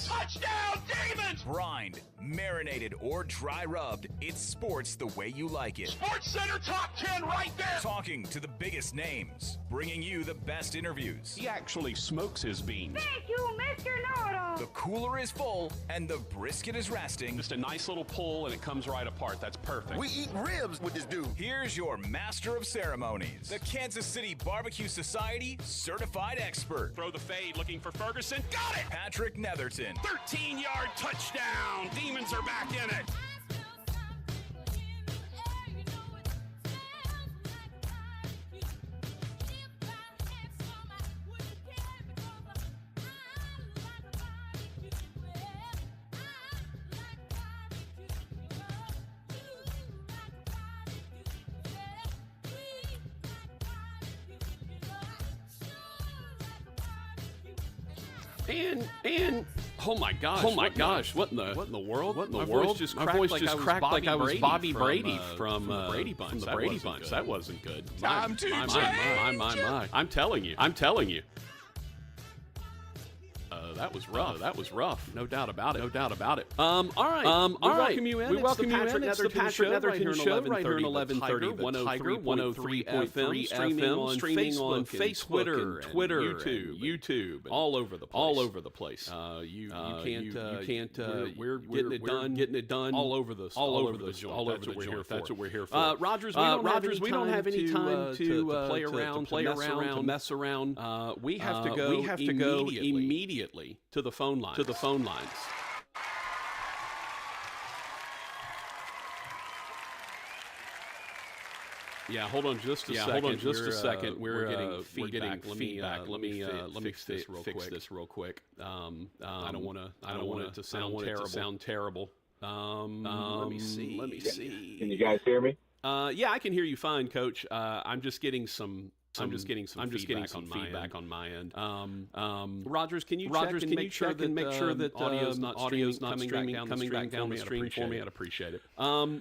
Demons! Touchdown, Demons! Brined, marinated, or dry rubbed, it's sports the way you like it. Sports Center top 10 right there! Talking to the biggest names, bringing you the best interviews. He actually smokes his beans. Thank you, Mr. Know-It-All. The cooler is full and the brisket is resting. Just a nice little pull and it comes right apart. That's perfect. We eat ribs with this dude. Here's your master of ceremonies, the Kansas City Barbecue Society certified expert. Throw the fade, looking for Ferguson. Got it! Patrick Netherton. 13-yard touchdown. Demons are back in it. And oh my gosh, what in the world? My voice just cracked like I was Bobby Brady from the Brady Bunch. That wasn't good. Time to change. My. I'm telling you. That was rough. No doubt about it. All right. We welcome you in. It's the Patrick Netherton Show right here on 1130 103 FM, streaming on Facebook, Twitter, YouTube, all over the place. You can't. We're getting it done all over the joint. That's what we're here for. Rogers, we don't have any time to play around, to mess around. We have to go immediately to the phone lines. Yeah, hold on just a second. We're getting feedback. Let me fix this real quick. I don't want it to sound terrible. Let me see. Can you guys hear me? Yeah, I can hear you fine, Coach. I'm just getting some feedback on my end. Rogers, can you check and make sure that audio's not coming back down the stream for me? I'd appreciate it. All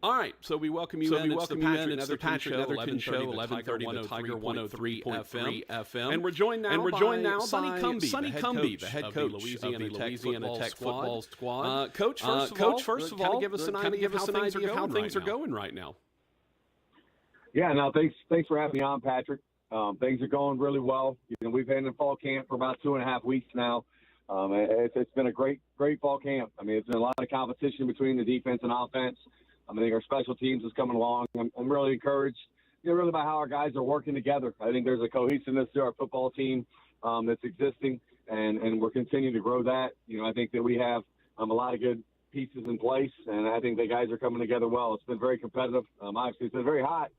right. So we welcome you in. It's the Patrick Netherton Show, 1130 The Tiger 103 FM. And we're joined now by Sonny Cumbie, the head coach of the Louisiana Tech football squad. Coach, first of all, give us an idea of how things are going right now. Yeah, no, thanks for having me on, Patrick. Things are going really well. We've been in fall camp for about 2.5 weeks now. It's been a great fall camp. I mean, it's been a lot of competition between the defense and offense. I think our special teams is coming along. I'm really encouraged, really by how our guys are working together. I think there's a cohesiveness to our football team that's existing, and we're continuing to grow that. I think that we have a lot of good pieces in place, and I think the guys are coming together well. It's been very competitive. Obviously, it's been very hot.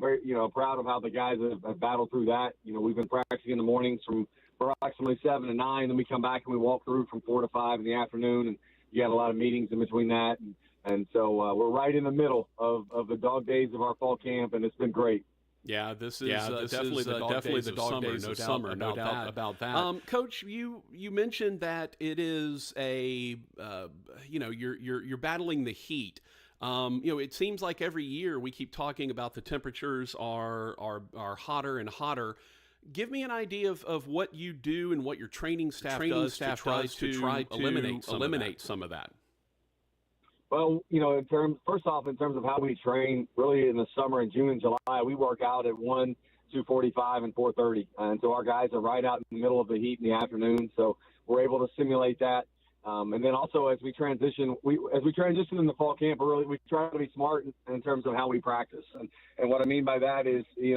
Very, proud of how the guys have battled through that. We've been practicing in the mornings from approximately 7 to 9, then we come back and we walk through from 4 to 5 in the afternoon, and you have a lot of meetings in between that. And so we're right in the middle of the dog days of our fall camp, and it's been great. Yeah, this is definitely the dog days of summer, no doubt about that. Coach, you mentioned that it is you're battling the heat. It seems like every year we keep talking about the temperatures are hotter and hotter. Give me an idea of what you do and what your training staff does to try to eliminate some of that. Well, first off, in terms of how we train, really in the summer in June and July, we work out at 1, 2:45, and 4:30. And so our guys are right out in the middle of the heat in the afternoon. So we're able to simulate that. And then also as we transition in the fall camp, we try to be smart in terms of how we practice. And what I mean by that is, we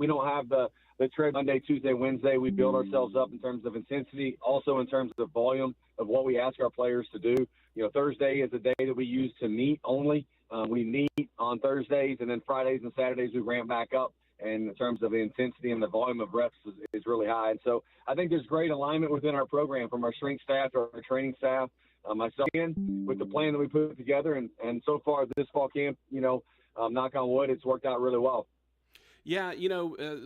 don't have the trend Monday, Tuesday, Wednesday. We build ourselves up in terms of intensity, also in terms of volume of what we ask our players to do. Thursday is a day that we use to meet only. We meet on Thursdays, and then Fridays and Saturdays we ramp back up. And in terms of the intensity and the volume of reps is really high. And so I think there's great alignment within our program, from our strength staff to our training staff, myself, with the plan that we put together. And so far this fall camp, knock on wood, it's worked out really well. Yeah,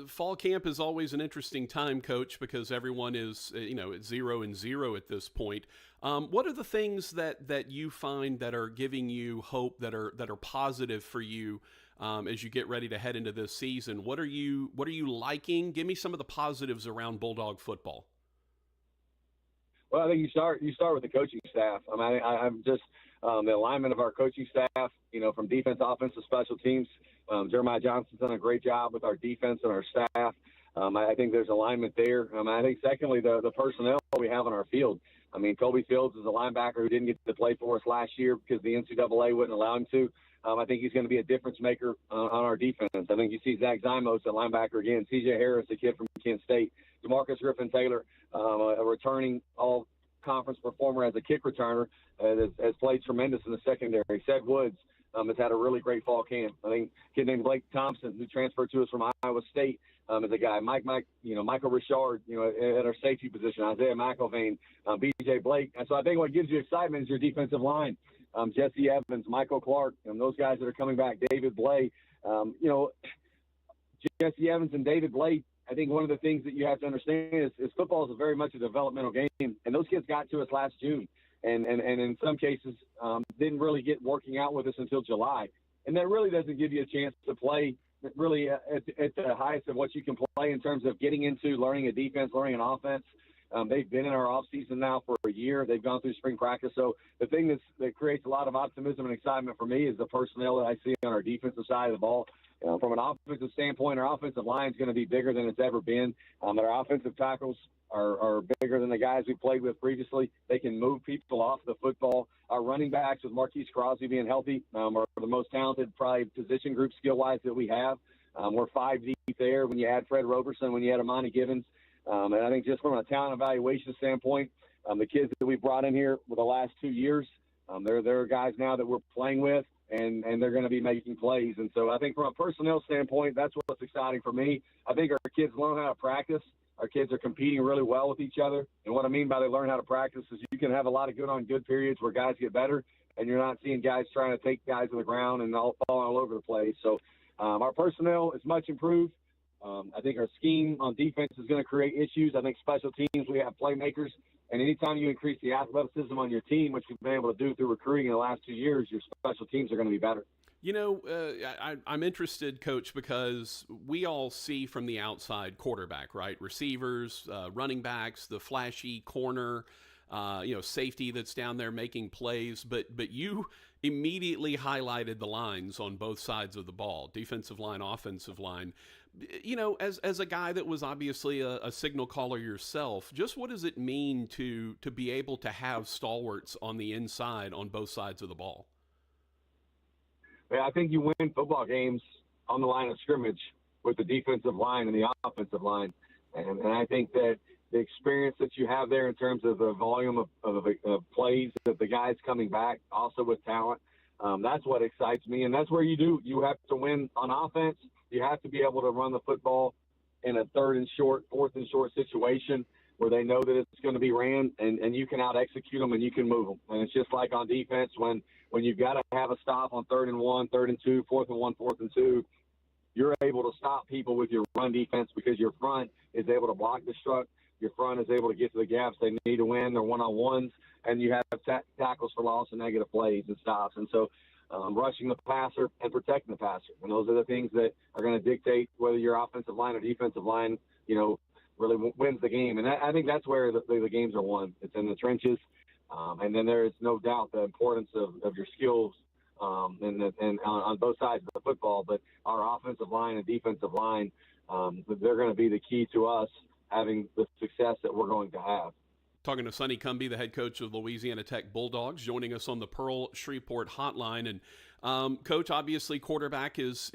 fall camp is always an interesting time, Coach, because everyone is, at 0-0 at this point. What are the things that you find that are giving you hope, that are positive for you as you get ready to head into this season? What are you liking? Give me some of the positives around Bulldog football. Well, I think you start with the coaching staff. I mean, I'm just the alignment of our coaching staff, from defense, offense, to special teams. Jeremiah Johnson's done a great job with our defense and our staff. I think there's alignment there. I think, secondly, the personnel we have on our field. I mean, Colby Fields is a linebacker who didn't get to play for us last year because the NCAA wouldn't allow him to. I think he's going to be a difference maker on our defense. I think you see Zach Zymos, a linebacker again. C.J. Harris, a kid from Kent State. DeMarcus Griffin-Taylor, a returning all-conference performer as a kick returner, has played tremendous in the secondary. Seth Woods has had a really great fall camp. I think a kid named Blake Thompson, who transferred to us from Iowa State, is a guy. Michael Richard, at our safety position. Isaiah McElvain, B.J. Blake. And so I think what gives you excitement is your defensive line. Jesse Evans, Michael Clark, and those guys that are coming back. David Blay. Jesse Evans and David Blay. I think one of the things that you have to understand is football is very much a developmental game, and those kids got to us last June, and in some cases didn't really get working out with us until July, and that really doesn't give you a chance to play really at the highest of what you can play in terms of getting into learning a defense, learning an offense. They've been in our off season now for a year. They've gone through spring practice. So the thing that creates a lot of optimism and excitement for me is the personnel that I see on our defensive side of the ball. From an offensive standpoint, our offensive line is going to be bigger than it's ever been. Our offensive tackles are bigger than the guys we played with previously. They can move people off the football. Our running backs, with Marquise Crosby being healthy, are the most talented, probably position group skill-wise that we have. We're 5 deep there when you add Fred Roberson, when you add Amani Gibbons. And I think just from a talent evaluation standpoint, the kids that we brought in here for the last 2 years, they're guys now that we're playing with, and they're going to be making plays. And so I think from a personnel standpoint, that's what's exciting for me. I think our kids learn how to practice. Our kids are competing really well with each other. And what I mean by they learn how to practice is you can have a lot of good-on-good periods where guys get better, and you're not seeing guys trying to take guys to the ground and all falling all over the place. So our personnel is much improved. I think our scheme on defense is going to create issues. I think special teams, we have playmakers. And anytime you increase the athleticism on your team, which we've been able to do through recruiting in the last 2 years, your special teams are going to be better. I'm interested, Coach, because we all see from the outside quarterback, right? Receivers, running backs, the flashy corner, safety that's down there making plays. But you immediately highlighted the lines on both sides of the ball, defensive line, offensive line. As a guy that was obviously a signal caller yourself, just what does it mean to be able to have stalwarts on the inside on both sides of the ball? I think you win football games on the line of scrimmage with the defensive line and the offensive line. And I think that the experience that you have there in terms of the volume of plays, of the guys coming back, also with talent, that's what excites me. And that's where you have to win on offense. You have to be able to run the football in a 3rd and short, 4th and short situation where they know that it's going to be ran, and you can out-execute them and you can move them. And it's just like on defense when you've got to have a stop on 3rd and 1, 3rd and 2, 4th and 1, 4th and 2, you're able to stop people with your run defense because your front is able to block the struck. Your front is able to get to the gaps they need to win. They're one-on-ones, and you have tackles for loss and negative plays and stops. And so rushing the passer and protecting the passer. And those are the things that are going to dictate whether your offensive line or defensive line, really wins the game. And I think that's where the games are won. It's in the trenches. And then there is no doubt the importance of your skills and on both sides of the football. But our offensive line and defensive line, they're going to be the key to us having the success that we're going to have. Talking to Sonny Cumbie, the head coach of Louisiana Tech Bulldogs, joining us on the Pearl Shreveport hotline. And Coach, obviously, quarterback is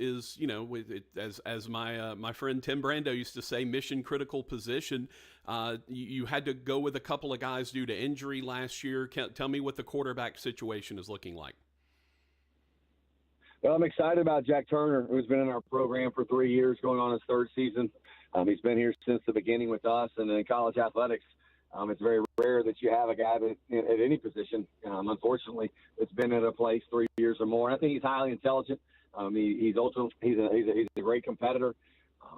as my friend Tim Brando used to say, mission critical position. You had to go with a couple of guys due to injury last year. Tell me what the quarterback situation is looking like. Well, I'm excited about Jack Turner, who's been in our program for 3 years, going on his 3rd season. He's been here since the beginning with us, and in college athletics. It's very rare that you have a guy that, at any position, unfortunately, that's been at a place 3 years or more. And I think he's highly intelligent. He's a great competitor.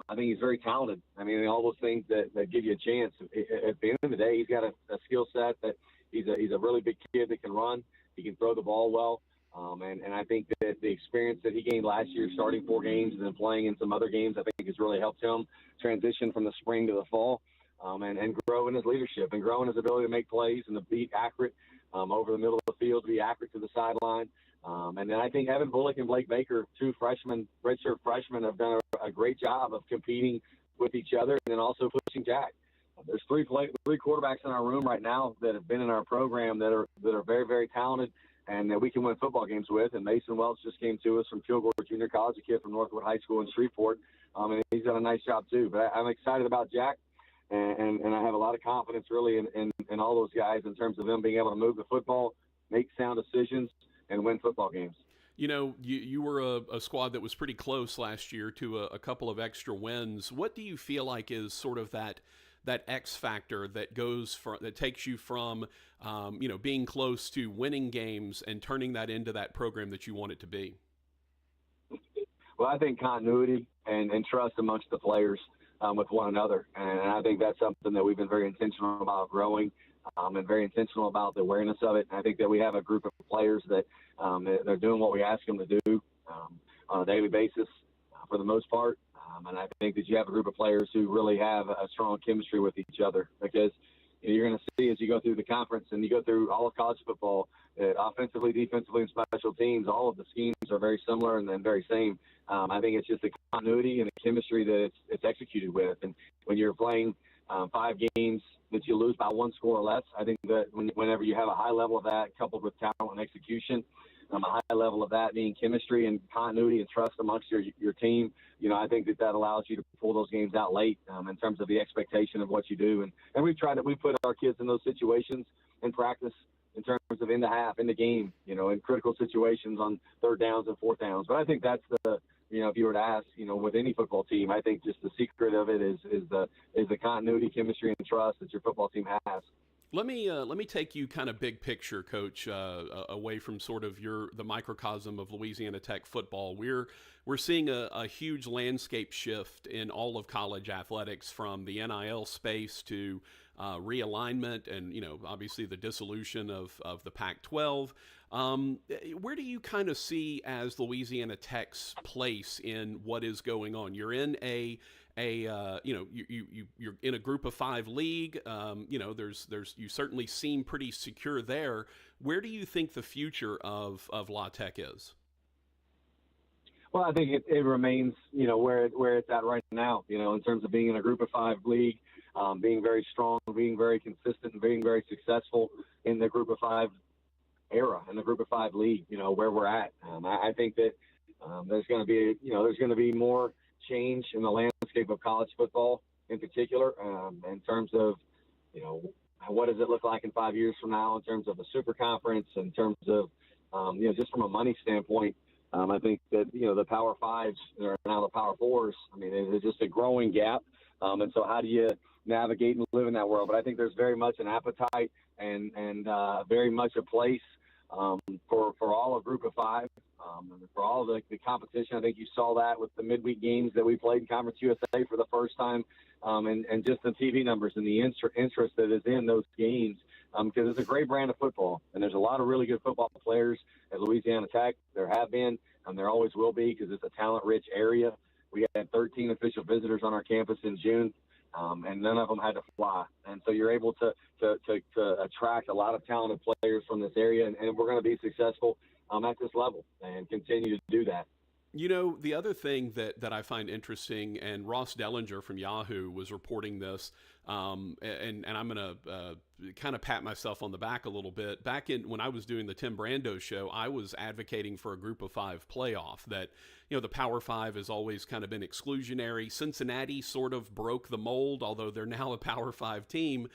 I think he's very talented. I mean, all those things that give you a chance. At the end of the day, he's got a skill set that he's a really big kid that can run. He can throw the ball well. And I think that the experience that he gained last year, starting 4 games and then playing in some other games, I think has really helped him transition from the spring to the fall. and grow in his leadership and grow in his ability to make plays and to be accurate over the middle of the field, to be accurate to the sideline. And then I think Evan Bullock and Blake Baker, two redshirt freshmen, have done a great job of competing with each other and then also pushing Jack. There's three quarterbacks in our room right now that have been in our program that are very, very talented and that we can win football games with. And Mason Welch just came to us from Kilgore Junior College, a kid from Northwood High School in Shreveport, and he's done a nice job too. But I'm excited about Jack, and I have a lot of confidence really in all those guys in terms of them being able to move the football, make sound decisions, and win football games. You know, you were a squad that was pretty close last year to a couple of extra wins. What do you feel like is sort of that X factor that takes you from being close to winning games and turning that into that program that you want it to be? Well, I think continuity and trust amongst the players with one another, and I think that's something that we've been very intentional about growing. And very intentional about the awareness of it. And I think that we have a group of players that they're doing what we ask them to do on a daily basis for the most part. And I think that you have a group of players who really have a strong chemistry with each other because you're going to see as you go through the conference and you go through all of college football, offensively, defensively, and special teams, all of the schemes are very similar and then very same. I think it's just the continuity and the chemistry that it's executed with. And when you're playing 5 games that you lose by 1 score or less, I think that whenever you have a high level of that coupled with talent and execution, a high level of that being chemistry and continuity and trust amongst your team, I think that allows you to pull those games out late in terms of the expectation of what you do. And we put our kids in those situations in practice in terms of in the half, in the game, in critical situations on 3rd downs and 4th downs. But I think that's if you were to ask, with any football team, I think just the secret of it is the continuity, chemistry, and trust that your football team has. Let me take you kind of big picture, Coach, away from sort of the microcosm of Louisiana Tech football. We're seeing a huge landscape shift in all of college athletics, from the NIL space to realignment and obviously the dissolution of the Pac-12. Where do you kind of see as Louisiana Tech's place in what is going on? You're in you're in a group of 5 league. You certainly seem pretty secure there. Where do you think the future of La Tech is? Well, I think it remains, where it's at right now, in terms of being in a group of 5 league, being very strong, being very consistent, and being very successful in the group of 5 era, in the group of 5 league, where we're at. I think that there's going to be more change in the landscape of college football in particular, in terms of, what does it look like in 5 years from now in terms of a super conference, in terms of, just from a money standpoint. I think that, the Power Fives or now the Power Fours, there's just a growing gap. And so how do you navigate and live in that world? But I think there's very much an appetite and very much a place for all a group of 5, for all the competition. I think you saw that with the midweek games that we played in Conference USA for the first time, and just the TV numbers and the interest that is in those games, because it's a great brand of football, and there's a lot of really good football players at Louisiana Tech. There have been, and there always will be, because it's a talent-rich area. We had 13 official visitors on our campus in June, and none of them had to fly. And so you're able to attract a lot of talented players from this area, and we're going to be successful at this level and continue to do that. The other thing that I find interesting, and Ross Dellinger from Yahoo was reporting this, and I'm going to kind of pat myself on the back a little bit. Back when I was doing the Tim Brando show, I was advocating for a group of 5 playoff, that, the Power 5 has always kind of been exclusionary. Cincinnati sort of broke the mold, although they're now a Power 5 team.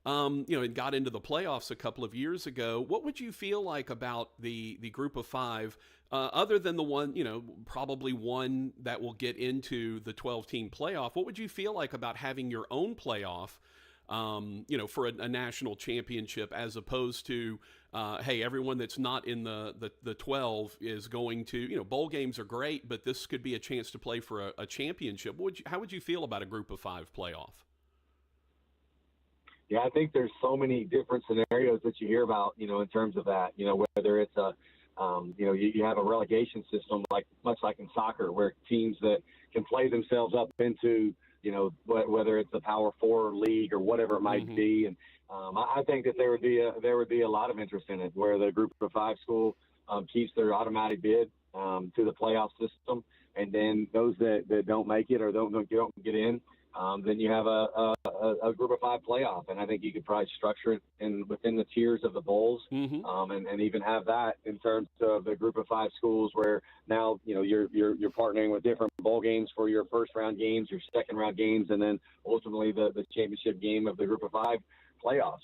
And got into the playoffs a couple of years ago. What would you feel like about the group of 5, other than the one, probably one that will get into the 12-team playoff? What would you feel like about having your own playoff, for a national championship, as opposed to, hey, everyone that's not in the 12 is going to, bowl games are great, but this could be a chance to play for a championship. How would you feel about a group of 5 playoff? Yeah, I think there's so many different scenarios that you hear about, in terms of that, whether it's you have a relegation system, much like in soccer, where teams that can play themselves up into whether it's a Power 4 league or whatever it might be. And I think that there would be a lot of interest in it, where the Group of 5 school keeps their automatic bid to the playoff system, and then those that don't make it or don't get in, then you have a Group of 5 playoff. And I think you could probably structure it within the tiers of the bowls, and even have that in terms of the Group of 5 schools, where now you're partnering with different bowl games for your first round games, your second round games, and then ultimately the championship game of the Group of 5 playoffs.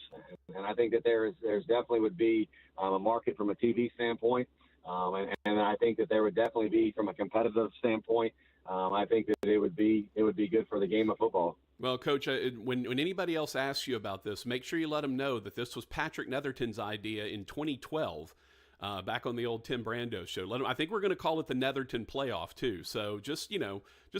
And I think that there's definitely would be a market from a TV standpoint, and I think that there would definitely be from a competitive standpoint. I think that it would be good for the game of football. Well, Coach, when anybody else asks you about this, make sure you let them know that this was Patrick Netherton's idea in 2012, back on the old Tim Brando show. I think we're going to call it the Netherton Playoff too. So just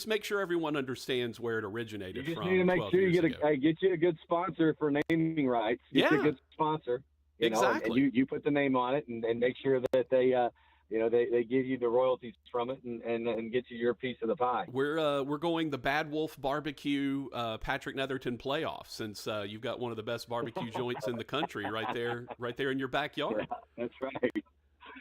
make sure everyone understands where it originated from. You just need to make sure you get you a good sponsor for naming rights. Get you a good sponsor. Exactly. And you put the name on it, and make sure that they give you the royalties from it, and get you your piece of the pie. We're going the Bad Wolf Barbecue Patrick Netherton Playoff, since you've got one of the best barbecue joints in the country right there in your backyard. Yeah, that's right.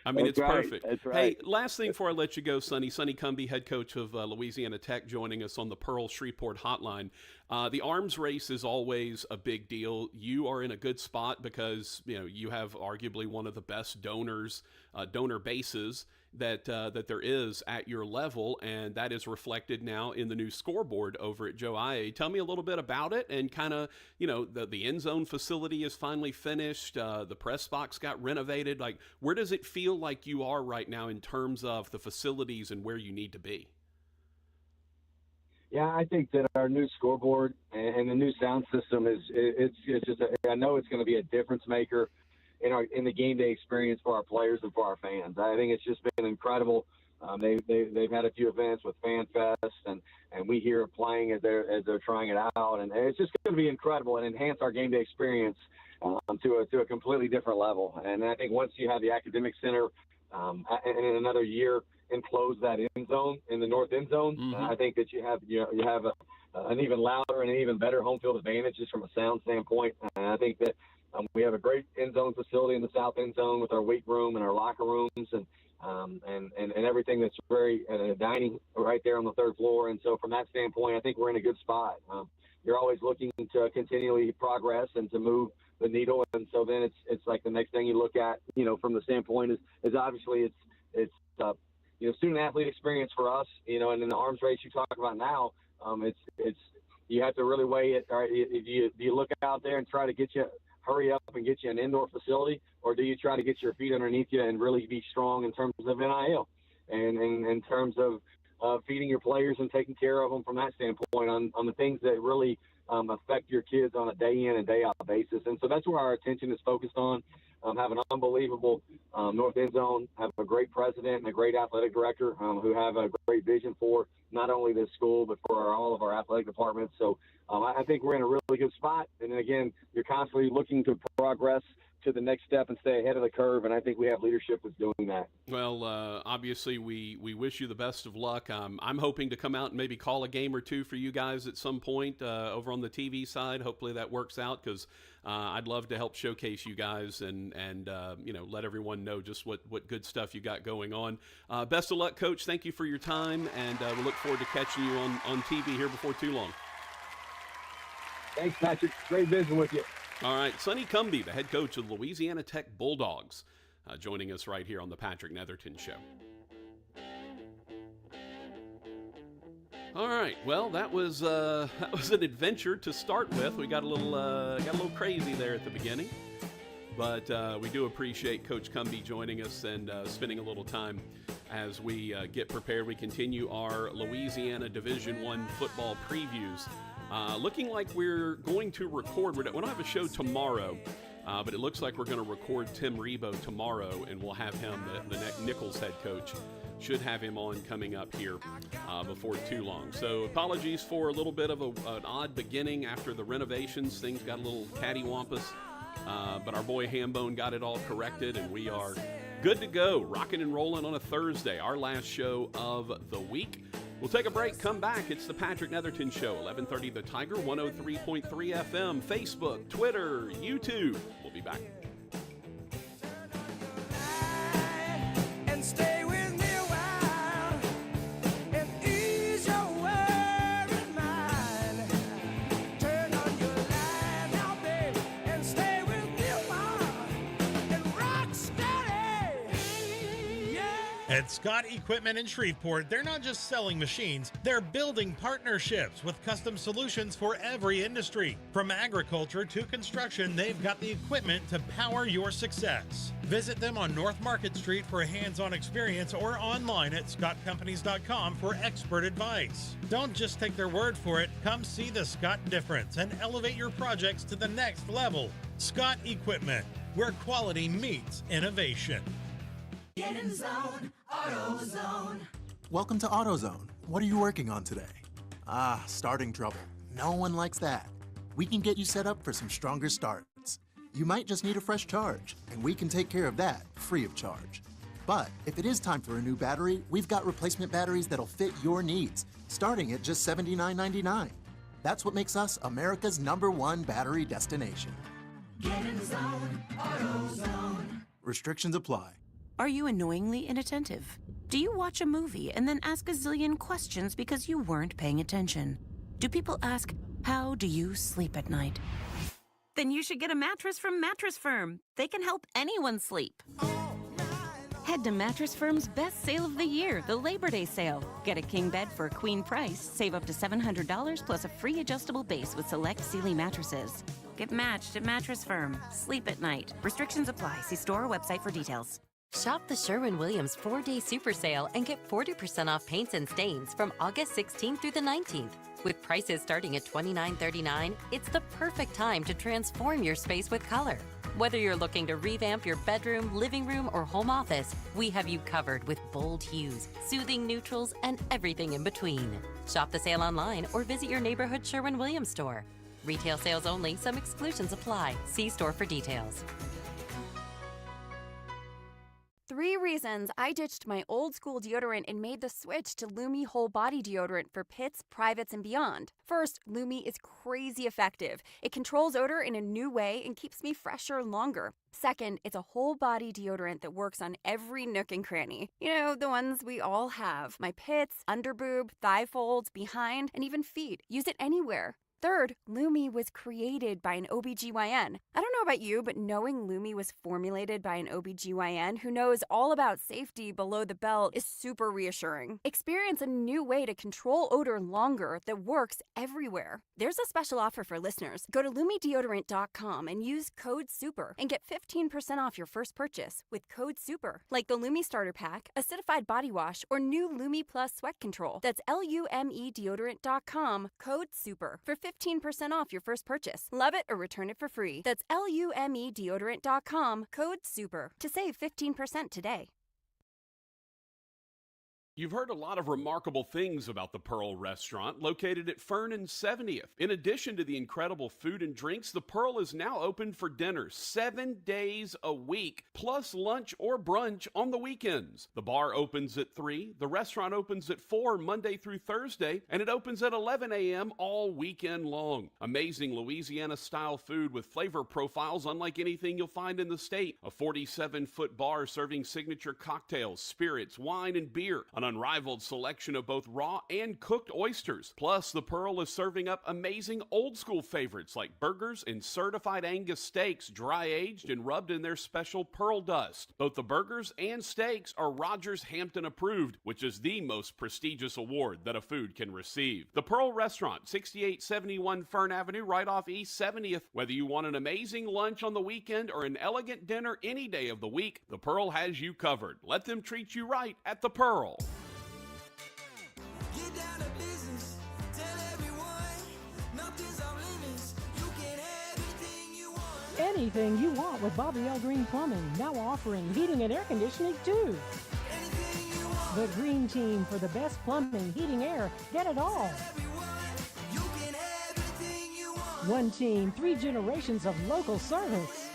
I mean, that's it's right. perfect. That's right. Hey, last thing before I let you go, Sonny Cumbie, head coach of Louisiana Tech, joining us on the Pearl Shreveport hotline. The arms race is always a big deal. You are in a good spot because you have arguably one of the best donor bases that there is at your level, and that is reflected now in the new scoreboard over at Joe IA. Tell me a little bit about it, and kind of the end zone facility is finally finished. The press box got renovated. Like, where does it feel like you are right now in terms of the facilities and where you need to be? Yeah, I think that our new scoreboard and the new sound system it's just I know it's going to be a difference maker in the game day experience for our players and for our fans. I think it's just been incredible. They've had a few events with Fan Fest, and we hear it playing as they're trying it out, and it's just going to be incredible and enhance our game day experience to a completely different level. And I think once you have the academic center in another year enclose that end zone in the north end zone, I think that you have an even louder and an even better home field advantage just from a sound standpoint. And I think that we have a great end zone facility in the south end zone with our weight room and our locker rooms and everything that's very dining right there on the third floor. And so from that standpoint, I think we're in a good spot. You're always looking to continually progress and to move the needle, and so then it's like the next thing you look at, from the standpoint is obviously it's student athlete experience for us, and in the arms race you talk about now, it's you have to really weigh it. All right, do you look out there and try to hurry up and get you an indoor facility, or do you try to get your feet underneath you and really be strong in terms of NIL and in terms of feeding your players and taking care of them from that standpoint on the things that really affect your kids on a day in and day out basis. And so that's where our attention is focused on. Have an unbelievable north end zone, have a great president and a great athletic director who have a great vision for not only this school but for all of our athletic departments. So I think we're in a really good spot. And again, you're constantly looking to progress to the next step and stay ahead of the curve, and I think we have leadership that's doing that. Well, obviously, we wish you the best of luck. I'm hoping to come out and maybe call a game or two for you guys at some point over on the TV side. Hopefully that works out, because I'd love to help showcase you guys and let everyone know just what good stuff you got going on. Best of luck, Coach. Thank you for your time, and we look forward to catching you on TV here before too long. Thanks, Patrick. Great visiting with you. All right, Sonny Cumbie, the head coach of the Louisiana Tech Bulldogs, joining us right here on the Patrick Netherton Show. All right, well, that was an adventure to start with. We got a little crazy there at the beginning, but we do appreciate Coach Cumbie joining us and spending a little time as we get prepared. We continue our Louisiana Division I football previews. Looking like we're going to record. We don't have a show tomorrow, but it looks like we're going to record Tim Rebo tomorrow, and we'll have him, the Nichols head coach, should have him on coming up here before too long. So apologies for a little bit of an odd beginning after the renovations. Things got a little cattywampus, but our boy Hambone got it all corrected, and we are good to go, rocking and rolling on a Thursday, our last show of the week. We'll take a break, come back. It's the Patrick Netherton Show, 1130 The Tiger, 103.3 FM, Facebook, Twitter, YouTube. We'll be back. And stay with me a while and ease your worried mind. Turn on your light now, babe, and stay with me a while and rock steady. Yeah. At Scott Equipment in Shreveport, they're not just selling machines, they're building partnerships with custom solutions for every industry. From agriculture to construction, they've got the equipment to power your success. Visit them on North Market Street for a hands-on experience or online at scottcompanies.com for expert advice. Don't just take their word for it. Come see the Scott difference and elevate your projects to the next level. Scott Equipment, where quality meets innovation. Get in the zone, AutoZone. Welcome to AutoZone. What are you working on today? Starting trouble. No one likes that. We can get you set up for some stronger starts. You might just need a fresh charge, and we can take care of that free of charge. But if it is time for a new battery, we've got replacement batteries that'll fit your needs, starting at just $79.99. That's what makes us America's #1 battery destination. Get in the zone, AutoZone. Restrictions apply. Are you annoyingly inattentive? Do you watch a movie and then ask a zillion questions because you weren't paying attention? Do people ask, how do you sleep at night? Then you should get a mattress from Mattress Firm. They can help anyone sleep. Head to Mattress Firm's best sale of the year, the Labor Day sale. Get a king bed for a queen price. Save up to $700 plus a free adjustable base with select Sealy mattresses. Get matched at Mattress Firm. Sleep at night. Restrictions apply. See store or website for details. Shop the Sherwin-Williams 4-day super sale and get 40% off paints and stains from August 16th through the 19th. With prices starting at $29.39, it's the perfect time to transform your space with color. Whether you're looking to revamp your bedroom, living room, or home office, we have you covered with bold hues, soothing neutrals, and everything in between. Shop the sale online or visit your neighborhood Sherwin-Williams store. Retail sales only, some exclusions apply. See store for details. 3 reasons I ditched my old school deodorant and made the switch to Lumi Whole Body Deodorant for pits, privates, and beyond. First, Lumi is crazy effective. It controls odor in a new way and keeps me fresher longer. Second, it's a whole body deodorant that works on every nook and cranny. You know, the ones we all have. My pits, underboob, thigh folds, behind, and even feet. Use it anywhere. Third, Lumi was created by an OBGYN. I don't know about you, but knowing Lumi was formulated by an OBGYN who knows all about safety below the belt is super reassuring. Experience a new way to control odor longer that works everywhere. There's a special offer for listeners. Go to LumiDeodorant.com and use code SUPER and get 15% off your first purchase with code SUPER. Like the Lumi Starter Pack, Acidified Body Wash, or new Lumi Plus Sweat Control. That's LumeDeodorant.com, code SUPER for 15% off your first purchase. Love it or return it for free. That's LumeDeodorant.com, code SUPER to save 15% today. You've heard a lot of remarkable things about the Pearl Restaurant, located at Fern and 70th. In addition to the incredible food and drinks, the Pearl is now open for dinner 7 days a week, plus lunch or brunch on the weekends. The bar opens at 3, the restaurant opens at 4 Monday through Thursday, and it opens at 11 a.m. all weekend long. Amazing Louisiana-style food with flavor profiles unlike anything you'll find in the state. A 47-foot bar serving signature cocktails, spirits, wine, and beer. An unrivaled selection of both raw and cooked oysters. Plus, the Pearl is serving up amazing old-school favorites like burgers and certified Angus steaks, dry-aged and rubbed in their special Pearl dust. Both the burgers and steaks are Rogers Hampton approved, which is the most prestigious award that a food can receive. The Pearl Restaurant, 6871 Fern Avenue, right off East 70th. Whether you want an amazing lunch on the weekend or an elegant dinner any day of the week, the Pearl has you covered. Let them treat you right at the Pearl. Get down to business. Tell everyone nothing's off limits. You can have anything you want. Anything you want with Bobby L. Greene Plumbing, now offering heating and air conditioning too. Anything you want. The Greene Team for the best plumbing, heating, air, get it all. You can have anything you want. One team, 3 generations of local service.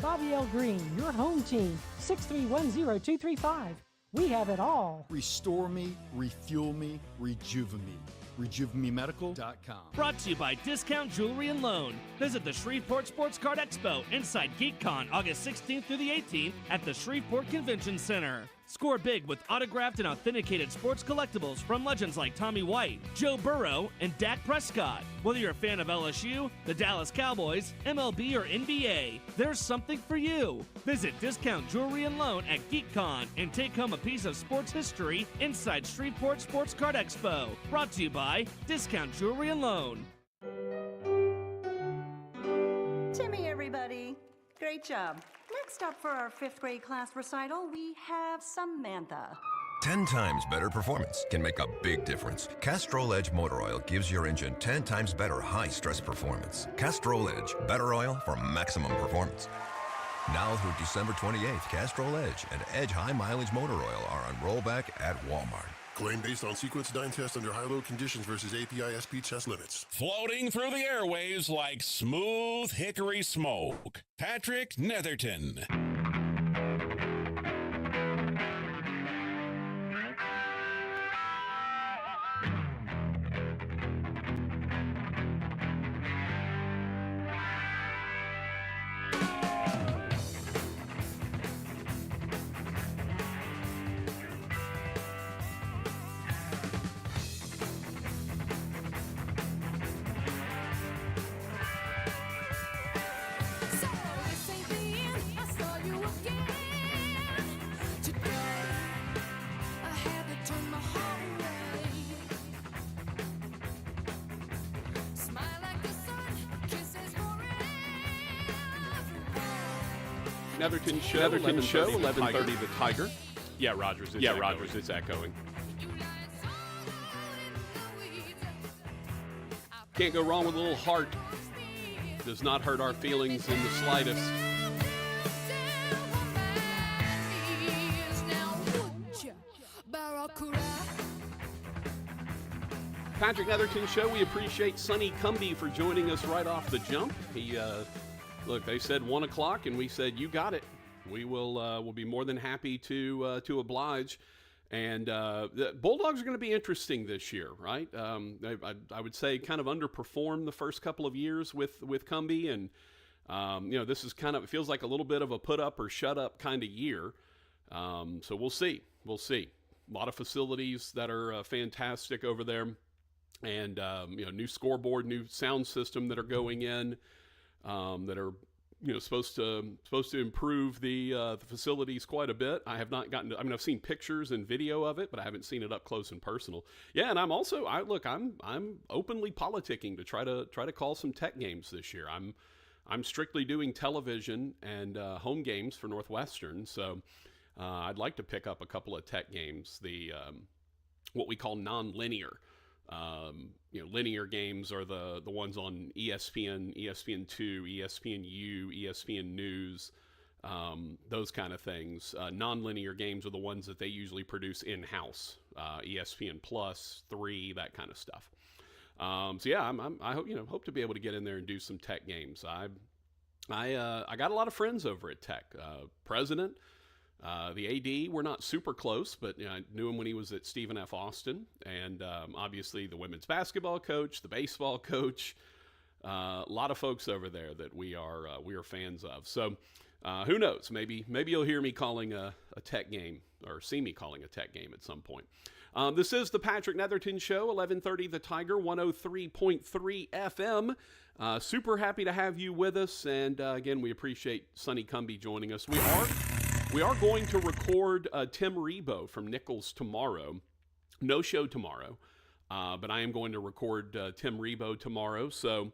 Bobby L. Greene, your home team, 6310235. We have it all. Restore me, refuel me, rejuvenate. RejuveMeMedical.com. Brought to you by Discount Jewelry and Loan. Visit the Shreveport Sports Card Expo inside GeekCon August 16th through the 18th at the Shreveport Convention Center. Score big with autographed and authenticated sports collectibles from legends like Tommy White, Joe Burrow, and Dak Prescott. Whether you're a fan of LSU, the Dallas Cowboys, MLB, or NBA, there's something for you. Visit Discount Jewelry and Loan at GeekCon and take home a piece of sports history inside Shreveport Sports Card Expo. Brought to you by Discount Jewelry and Loan. Timmy, everybody. Great job. Next up for our 5th grade class recital, we have Samantha. 10 times better performance can make a big difference. Castrol Edge Motor Oil gives your engine 10 times better high-stress performance. Castrol Edge, better oil for maximum performance. Now through December 28th, Castrol Edge and Edge High Mileage Motor Oil are on rollback at Walmart. Claim based on sequence dyne test under high-load conditions versus API SP test limits. Floating through the airwaves like smooth hickory smoke. Patrick Netherton. Netherton Show, 11:30 the Tiger. Yeah, Rogers. It's echoing. Can't go wrong with a little heart. Does not hurt our feelings in the slightest. Patrick Netherton Show. We appreciate Sonny Cumbie for joining us right off the jump. He look, they said 1 o'clock, and we said, you got it. We will we'll be more than happy to oblige. And the Bulldogs are going to be interesting this year, right? I would say kind of underperformed the first couple of years with Cumbie, and this is kind of, it feels like a little bit of a put up or shut up kind of year. So we'll see. A lot of facilities that are fantastic over there, and new scoreboard, new sound system that are going in. That are supposed to improve the facilities quite a bit. I have not gotten to, I've seen pictures and video of it, but I haven't seen it up close and personal. Yeah, and I'm also I'm openly politicking to try to call some Tech games this year. I'm strictly doing television and home games for Northwestern, so I'd like to pick up a couple of Tech games. The what we call non-linear. Linear games are the ones on ESPN, ESPN2, ESPNU, ESPN News, those kind of things. Non-linear games are the ones that they usually produce in-house, ESPN Plus, 3, that kind of stuff. I hope to be able to get in there and do some Tech games. I got a lot of friends over at Tech. President. The AD, we're not super close, but I knew him when he was at Stephen F. Austin, and obviously the women's basketball coach, the baseball coach, a lot of folks over there that we are fans of. So who knows? Maybe you'll hear me calling a Tech game, or see me calling a Tech game at some point. This is the Patrick Netherton Show, 1130 The Tiger, 103.3 FM. Super happy to have you with us, and again, we appreciate Sonny Cumbie joining us. We are going to record Tim Rebo from Nichols tomorrow. No show tomorrow, but I am going to record Tim Rebo tomorrow. So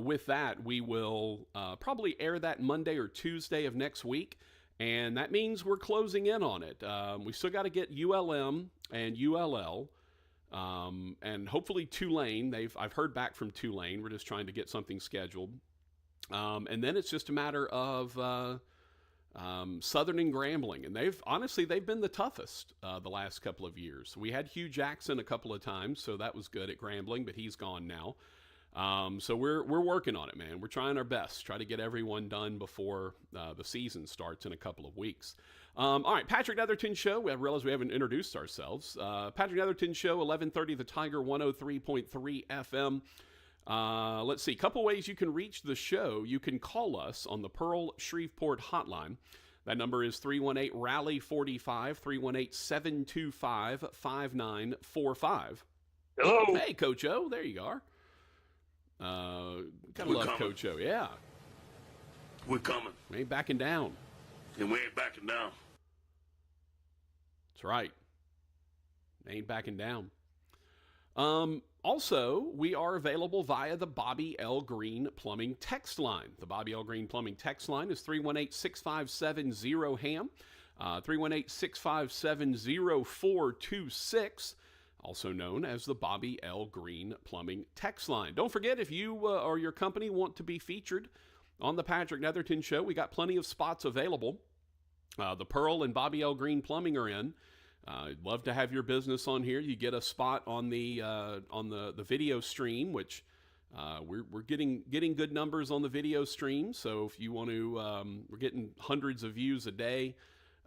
with that, we will probably air that Monday or Tuesday of next week, and that means we're closing in on it. We still got to get ULM and ULL, and hopefully Tulane. I've heard back from Tulane. We're just trying to get something scheduled, and then it's just a matter of Southern and Grambling, and they've been the toughest the last couple of years. We had Hugh Jackson a couple of times, so that was good at Grambling, but he's gone now. So we're working on it, man. We're trying our best, try to get everyone done before the season starts in a couple of weeks. All right, Patrick Netherton Show. I realize we haven't introduced ourselves. Patrick Netherton Show, 1130 The Tiger, 103.3 FM. Let's see, a couple ways you can reach the show. You can call us on the Pearl Shreveport hotline. That number is 318-RALLY-45, 318-725-5945. Hello. Hey, Coach O, there you are. Gotta love Coach O, yeah. We're coming. We ain't backing down. And we ain't backing down. That's right. Ain't backing down. Also, we are available via the Bobby L. Greene Plumbing text line. The Bobby L. Greene Plumbing text line is 318-657-0HAM, 318-657-0426, also known as the Bobby L. Greene Plumbing text line. Don't forget, if you or your company want to be featured on the Patrick Netherton Show, we got plenty of spots available. The Pearl and Bobby L. Greene Plumbing are in. I'd love to have your business on here. You get a spot on the video stream, which we're getting good numbers on the video stream. So if you want to, we're getting hundreds of views a day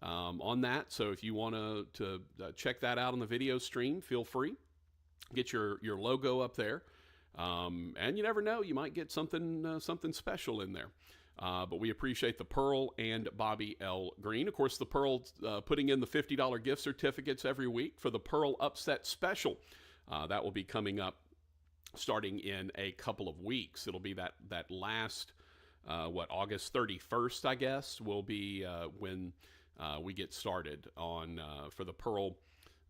on that. So if you want to check that out on the video stream, feel free. Get your logo up there, and you never know, you might get something special in there. But we appreciate the Pearl and Bobby L. Greene. Of course, the Pearl putting in the $50 gift certificates every week for the Pearl Upset Special. That will be coming up starting in a couple of weeks. It'll be that last, August 31st, I guess, will be when we get started on for the Pearl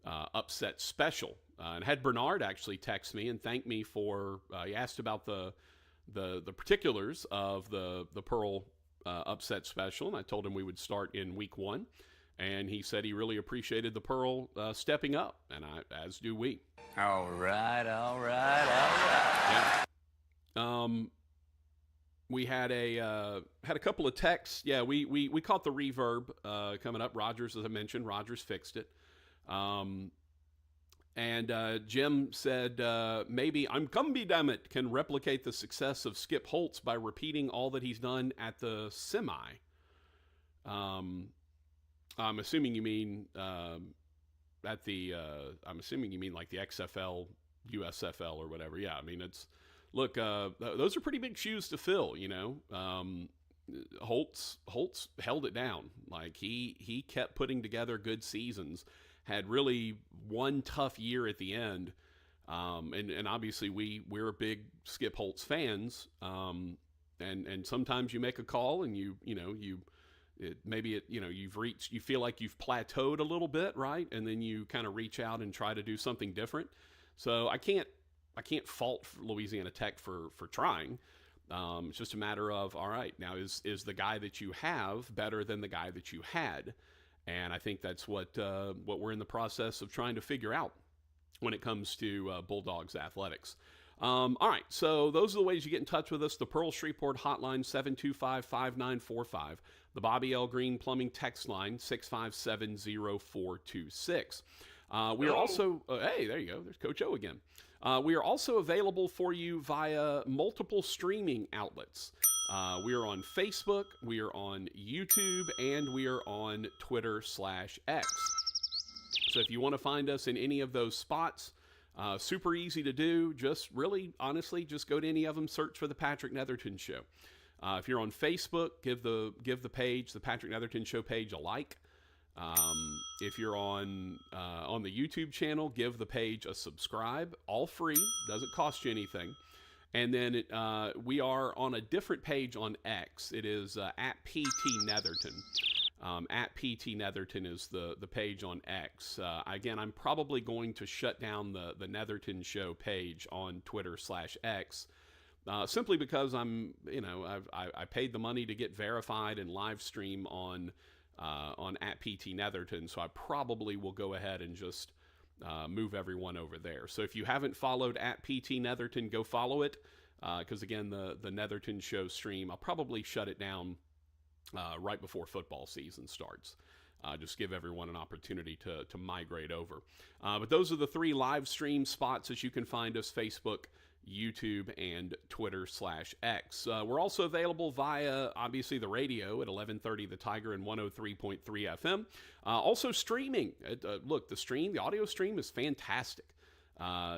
Upset Special. And had Bernard actually text me and thank me for, he asked about the particulars of the Pearl Upset Special, and I told him we would start in week 1, and he said he really appreciated the Pearl stepping up, and as do we. All right. Yeah. We had a couple of texts. Yeah, we caught the reverb coming up. Rogers, as I mentioned, Rogers fixed it. And Jim said, maybe I'm Cumbie, damn it, can replicate the success of Skip Holtz by repeating all that he's done at the semi. I'm assuming you mean I'm assuming you mean like the XFL, USFL, or whatever. Yeah, I mean, look, those are pretty big shoes to fill, you know. Holtz held it down. Like he kept putting together good seasons. Had really one tough year at the end, and obviously we're big Skip Holtz fans, and sometimes you make a call and you feel like you've plateaued a little bit, right, and then you kind of reach out and try to do something different. So I can't fault Louisiana Tech for trying. It's just a matter of, all right, now is the guy that you have better than the guy that you had? And I think that's what we're in the process of trying to figure out when it comes to Bulldogs athletics. All right, so those are the ways you get in touch with us. The Pearl Shreveport hotline, 725-5945. The Bobby L. Greene Plumbing text line, 657-0426. We are also, hey, there you go. There's Coach O again. We are also available for you via multiple streaming outlets. We are on Facebook, we are on YouTube, and we are on Twitter/X. So if you want to find us in any of those spots, super easy to do. Just really, honestly, just go to any of them, search for The Patrick Netherton Show. If you're on Facebook, give the page, The Patrick Netherton Show page, a like. If you're on the YouTube channel, give the page a subscribe. All free, doesn't cost you anything. And then we are on a different page on X. It is at PT Netherton. At PT Netherton is the page on X. Again, I'm probably going to shut down the Netherton Show page on Twitter/X, simply because I paid the money to get verified and live stream on at PT Netherton, so I probably will go ahead and just move everyone over there. So if you haven't followed at PT Netherton, go follow it, because again, the Netherton Show stream, I'll probably shut it down right before football season starts. Just give everyone an opportunity to migrate over. But those are the 3 live stream spots as you can find us: Facebook, YouTube and Twitter/X. We're also available via, obviously, the radio at 1130 The Tiger and 103.3 FM. Also streaming. Look, the audio stream is fantastic.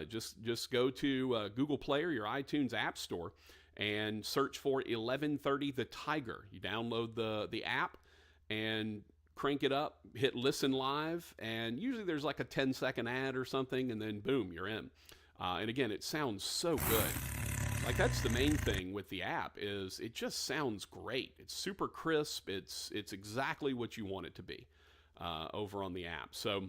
Just go to Google Play or your iTunes App Store and search for 1130 The Tiger. You download the app and crank it up, hit listen live, and usually there's like a 10-second ad or something, and then boom, you're in. And again, it sounds so good. Like, that's the main thing with the app, is it just sounds great. It's super crisp. It's exactly what you want it to be over on the app. So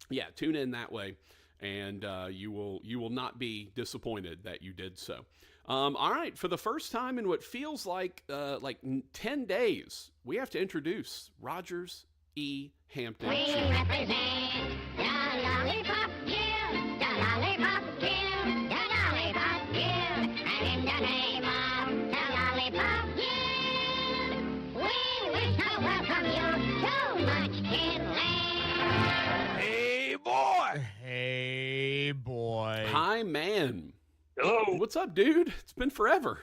yeah, tune in that way, and you will not be disappointed that you did so. All right, for the first time in what feels like 10 days, we have to introduce Rogers E. Hampton. We represent the Lollipop Guild, the Lollipop Guild, the Lollipop Guild, and in the name of the Lollipop Guild, we wish to welcome you to Munchkin Land. Hey, boy! Hey, boy. Hi, man. Hello. What's up, dude? It's been forever.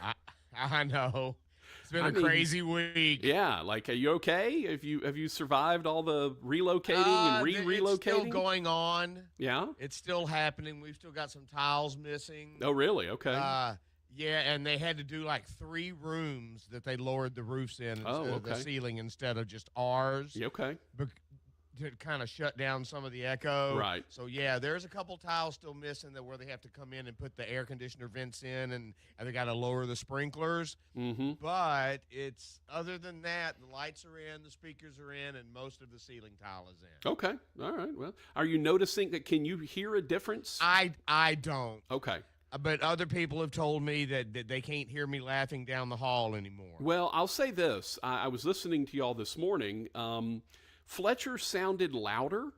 I know. It's been a crazy week. Yeah, like, are you okay? Have you survived all the relocating and relocating? It's still going on. Yeah? It's still happening. We've still got some tiles missing. Oh, really? Okay. Yeah, and they had to do like 3 rooms that they lowered the roofs in instead of the ceiling instead of just ours. Okay. To kind of shut down some of the echo. Right. So, yeah, there's a couple tiles still missing where they have to come in and put the air conditioner vents in, and they got to lower the sprinklers. Mm-hmm. But it's, other than that, the lights are in, the speakers are in, and most of the ceiling tile is in. Okay. All right. Well, are you noticing that? Can you hear a difference? I don't. Okay. But other people have told me that they can't hear me laughing down the hall anymore. Well, I'll say this. I was listening to y'all this morning. Fletcher sounded louder.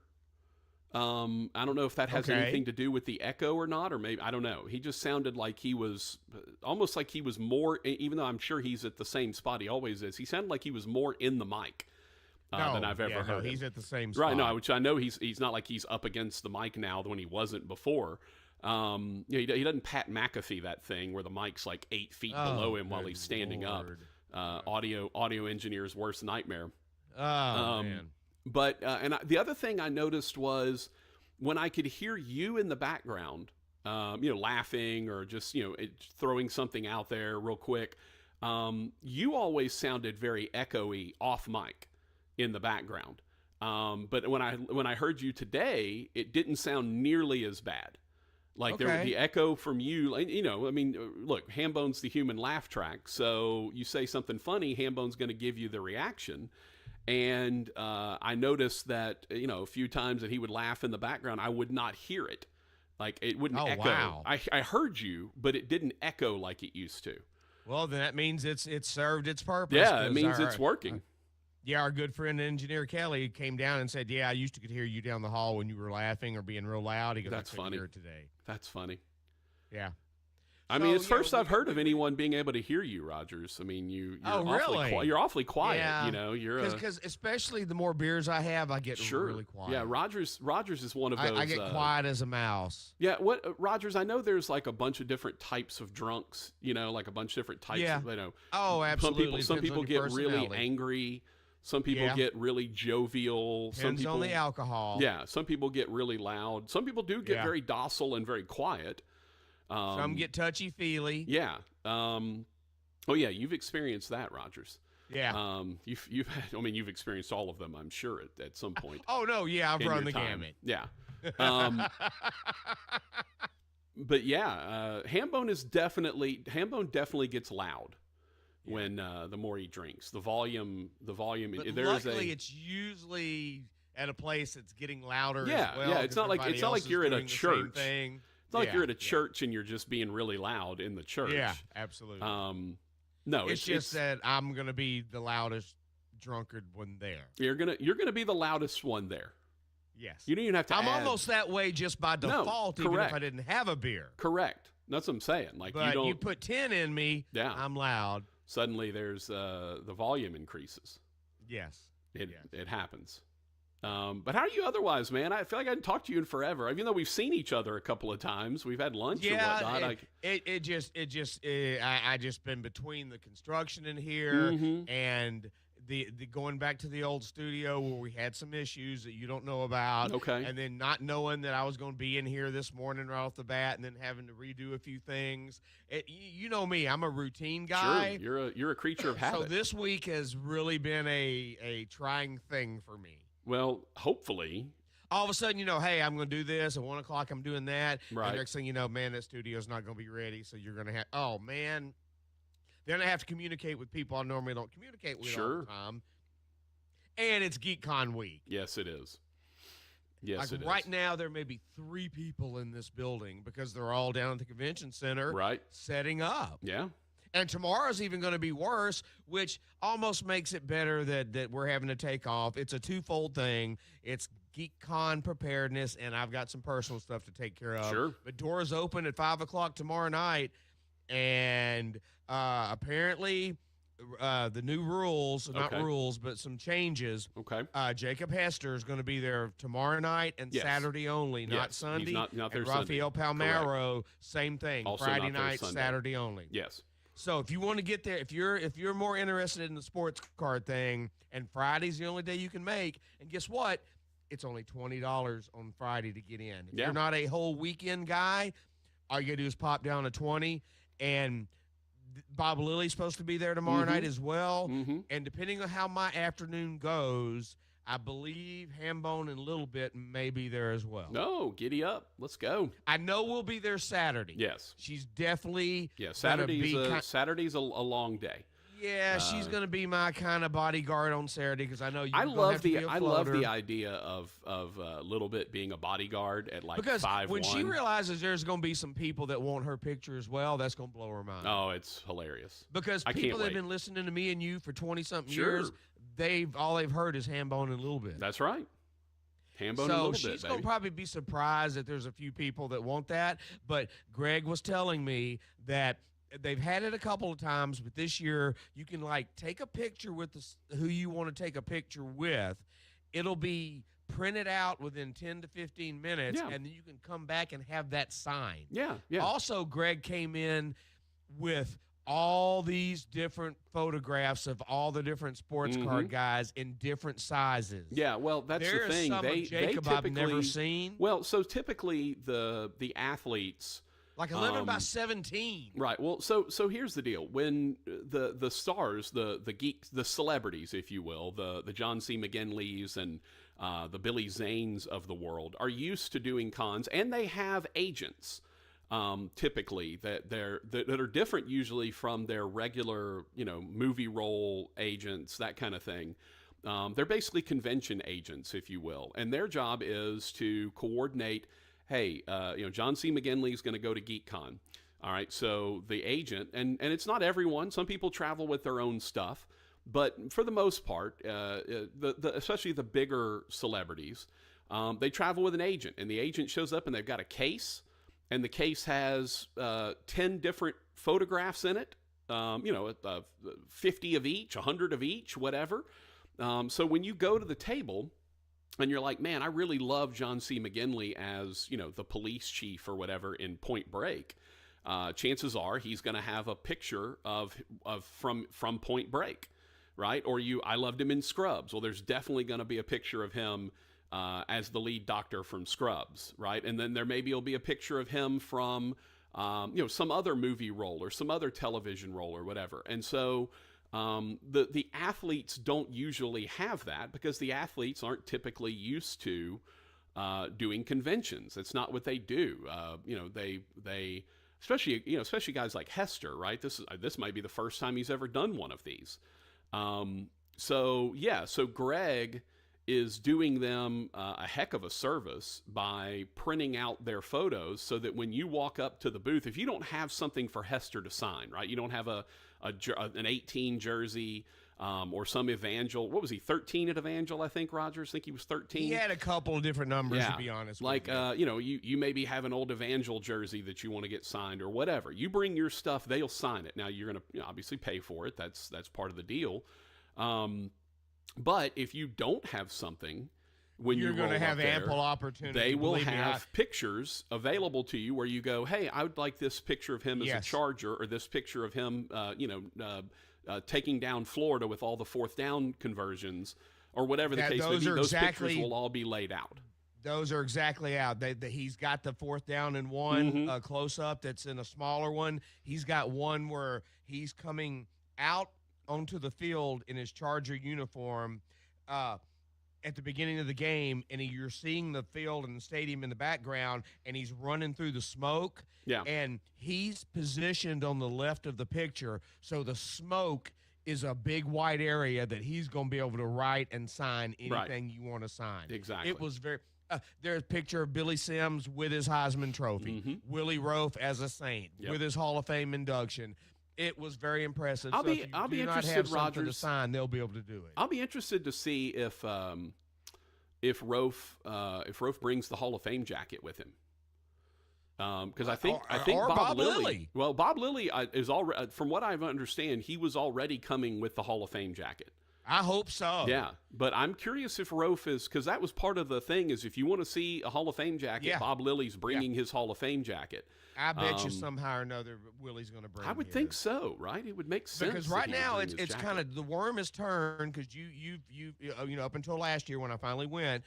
I don't know if that has anything to do with the echo or not, or maybe, I don't know. He just sounded like he was, almost like he was more, even though I'm sure he's at the same spot he always is, he sounded like he was more in the mic than I've ever heard. No, he's at the same spot. Right, no, which I know he's not like he's up against the mic now when he wasn't before. He doesn't Pat McAfee that thing where the mic's like 8 feet below him while he's standing up. Audio engineer's worst nightmare. Oh, man. But the other thing I noticed was when I could hear you in the background, laughing or just, throwing something out there real quick, you always sounded very echoey off mic in the background. But when I heard you today, it didn't sound nearly as bad. Like the echo from you, look, Hambone's the human laugh track. So you say something funny, Hambone's going to give you the reaction. And I noticed that, a few times that he would laugh in the background, I would not hear it. Like, it wouldn't echo. Wow. I heard you, but it didn't echo like it used to. Well, then that means it's served its purpose. Yeah, it means it's working. Our good friend, Engineer Kelly, came down and said, I used to could hear you down the hall when you were laughing or being real loud. He goes, That's funny. Hear it today. That's funny. Yeah. I mean, it's first I've heard of anyone being able to hear you, Rogers. I mean, you're awfully quiet. Yeah. Because especially the more beers I have, I get really quiet. Yeah, Rogers is one of those. I get quiet as a mouse. Yeah, Rogers? I know there's like a bunch of different types of drunks. Like a bunch of different types. Of, Oh, absolutely. Some people get really angry. Some people get really jovial. Depends on the alcohol. Yeah, some people get really loud. Some people do get very docile and very quiet. Some get touchy-feely. Yeah. You've experienced that, Rogers. Yeah. You've experienced all of them, I'm sure, at some point. Oh, no, yeah, I've run the gamut. Yeah. But yeah, Hambone definitely gets loud when the more he drinks. The volume. But luckily, it's usually at a place that's getting louder. Yeah, as well, yeah. It's not like you're at a church. It's not like you're at a yeah. church and you're just being really loud in the church. Yeah, absolutely. No, it's just that I'm gonna be the loudest drunkard one there. You're gonna be the loudest one there. Yes. You don't even have to. I'm almost that way just by default, even if I didn't have a beer. Correct. That's what I'm saying. Like, but you put 10 in me, I'm loud. Suddenly, there's the volume increases. Yes. It happens. But how are you otherwise, man? I feel like I hadn't talked to you in forever. Even though we've seen each other a couple of times, we've had lunch or whatnot. I just been between the construction in here and the going back to the old studio where we had some issues that you don't know about. Okay. And then not knowing that I was going to be in here this morning right off the bat, and then having to redo a few things. You know me, I'm a routine guy. Sure, you're a creature of habit. So this week has really been a trying thing for me. Well, hopefully. All of a sudden, hey, I'm going to do this. At 1 o'clock, I'm doing that. Right. And next thing you know, man, that studio's not going to be ready. So you're going to have, oh, man. Then I have to communicate with people I normally don't communicate with all the time. And it's GeekCon week. Yes, it is. Yes, like right now, there may be 3 people in this building because they're all down at the convention center setting up. Yeah. And tomorrow's even going to be worse, which almost makes it better that we're having to take off. It's a twofold thing. It's GeekCon preparedness, and I've got some personal stuff to take care of. Sure. But doors open at 5 o'clock tomorrow night, and apparently the new rules, not rules, but some changes. Okay. Jacob Hester is going to be there tomorrow night and Saturday only, not Sunday. He's not there and Rafael Sunday. Palmero, same thing. Also Friday not there night, Sunday. Saturday only. Yes. So if you want to get there, if you're more interested in the sports card thing, and Friday's the only day you can make, and guess what? It's only $20 on Friday to get in. If you're not a whole weekend guy, all you gotta do is pop down to 20. And Bob Lilly's supposed to be there tomorrow night as well. And depending on how my afternoon goes, I believe Hambone and Little Bit may be there as well. No, giddy up. Let's go. I know we'll be there Saturday. Yes. She's definitely Saturday's a long day. Yeah, she's going to be my kind of bodyguard on Saturday because I know you're I love the idea idea of Little Bit being a bodyguard at like 5'1". Because when she realizes there's going to be some people that want her picture as well, that's going to blow her mind. Oh, it's hilarious. Because people that have been listening to me and you for 20-something years, all they've heard is Hambone and Little Bit. That's right. Hambone and So Little Bit, she's going to probably be surprised that there's a few people that want that. But Greg was telling me that they've had it a couple of times, but this year you can take a picture with who you want to take a picture with. It'll be printed out within 10 to 15 minutes, and then you can come back and have that signed. Yeah. Also, Greg came in with all these different photographs of all the different sports card guys in different sizes. Yeah, well, that's the thing. Some of Jacob they typically, I've never seen. Well, so typically the athletes, like 11 by 17. Right. Well, so here's the deal. When the stars, the geeks, the celebrities, if you will, the John C. McGinleys and the Billy Zanes of the world are used to doing cons, and they have agents. Typically that are different usually from their regular, movie role agents, that kind of thing. They're basically convention agents, if you will, and their job is to coordinate. Hey, John C. McGinley is going to go to GeekCon. All right, so the agent, and it's not everyone. Some people travel with their own stuff, but for the most part, especially the bigger celebrities, they travel with an agent, and the agent shows up and they've got a case. And the case has 10 different photographs in it, 50 of each, 100 of each, whatever. So when you go to the table and you're like, man, I really love John C. McGinley as, the police chief or whatever in Point Break, chances are he's going to have a picture from Point Break, right? Or I loved him in Scrubs. Well, there's definitely going to be a picture of him as the lead doctor from Scrubs, right? And then will be a picture of him from, some other movie role or some other television role or whatever. And so the athletes don't usually have that because the athletes aren't typically used to doing conventions. It's not what they do. They especially guys like Hester, right? This might be the first time he's ever done one of these. So Greg is doing them a heck of a service by printing out their photos so that when you walk up to the booth, if you don't have something for Hester to sign, right? You don't have an 18 jersey or some Evangel. What was he, 13 at Evangel, I think, Rogers? I think he was 13. He had a couple of different numbers, to be honest with you. You maybe have an old Evangel jersey that you want to get signed or whatever. You bring your stuff, they'll sign it. Now, you're going to obviously pay for it. That's part of the deal. But if you don't have something, when you're going to have ample opportunity. They will Believe me, have pictures available to you where you go, hey, I would like this picture of him as a Charger, or this picture of him, taking down Florida with all the fourth down conversions, or whatever the case may be. Those pictures will all be laid out. Those are exactly out. He's got the fourth down and one close up that's in a smaller one. He's got one where he's coming out onto the field in his Charger uniform at the beginning of the game, and you're seeing the field and the stadium in the background, and he's running through the smoke. Yeah. And he's positioned on the left of the picture, so the smoke is a big white area that he's going to be able to write and sign anything you want to sign. Exactly. It was very there's a picture of Billy Sims with his Heisman Trophy, Willie Roaf as a Saint with his Hall of Fame induction. It was very impressive. I'll be not interested, have Rogers, to sign, they'll be able to do it. I'll be interested to see if Roaf brings the Hall of Fame jacket with him. Because I think Bob Lilly. Well, Bob Lilly is already, from what I understand, he was already coming with the Hall of Fame jacket. I hope so. Yeah, but I'm curious if Roaf is, because that was part of the thing, is if you want to see a Hall of Fame jacket, Bob Lilly's bringing his Hall of Fame jacket. I bet you somehow or another Willie's going to bring. I would think so, right? It would make sense because right now it's kind of the worm is turned because you up until last year when I finally went.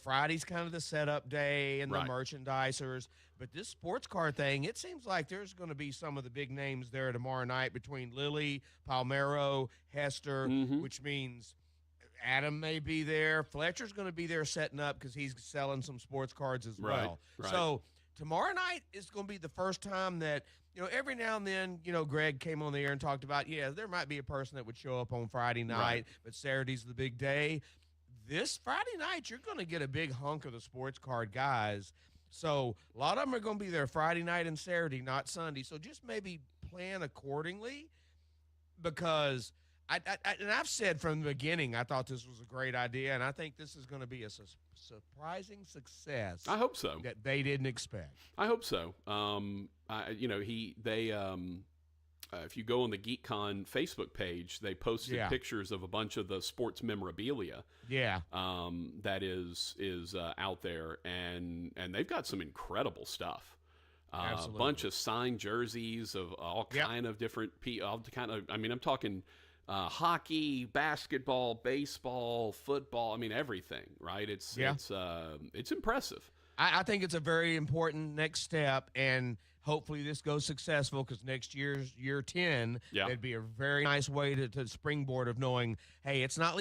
Friday's kind of the setup day and the merchandisers. But this sports car thing, it seems like there's going to be some of the big names there tomorrow night between Lilly, Palmero, Hester, which means Adam may be there. Fletcher's going to be there setting up because he's selling some sports cards as well. Right. So tomorrow night is going to be the first time that, every now and then, Greg came on the air and talked about, there might be a person that would show up on Friday night, but Saturday's the big day. This Friday night, you're going to get a big hunk of the sports card guys. So a lot of them are going to be there Friday night and Saturday, not Sunday. So just maybe plan accordingly because I've said from the beginning I thought this was a great idea, and I think this is going to be a surprising success. I hope so. That they didn't expect. I hope so. If you go on the GeekCon Facebook page, they posted pictures of a bunch of the sports memorabilia. Yeah. That is out there, and they've got some incredible stuff. A bunch of signed jerseys of all kind of different I'm talking hockey, basketball, baseball, football. Everything. Right? It's impressive. I think it's a very important next step, and hopefully this goes successful because next year's year 10, it'd be a very nice way to springboard of knowing, hey, it's not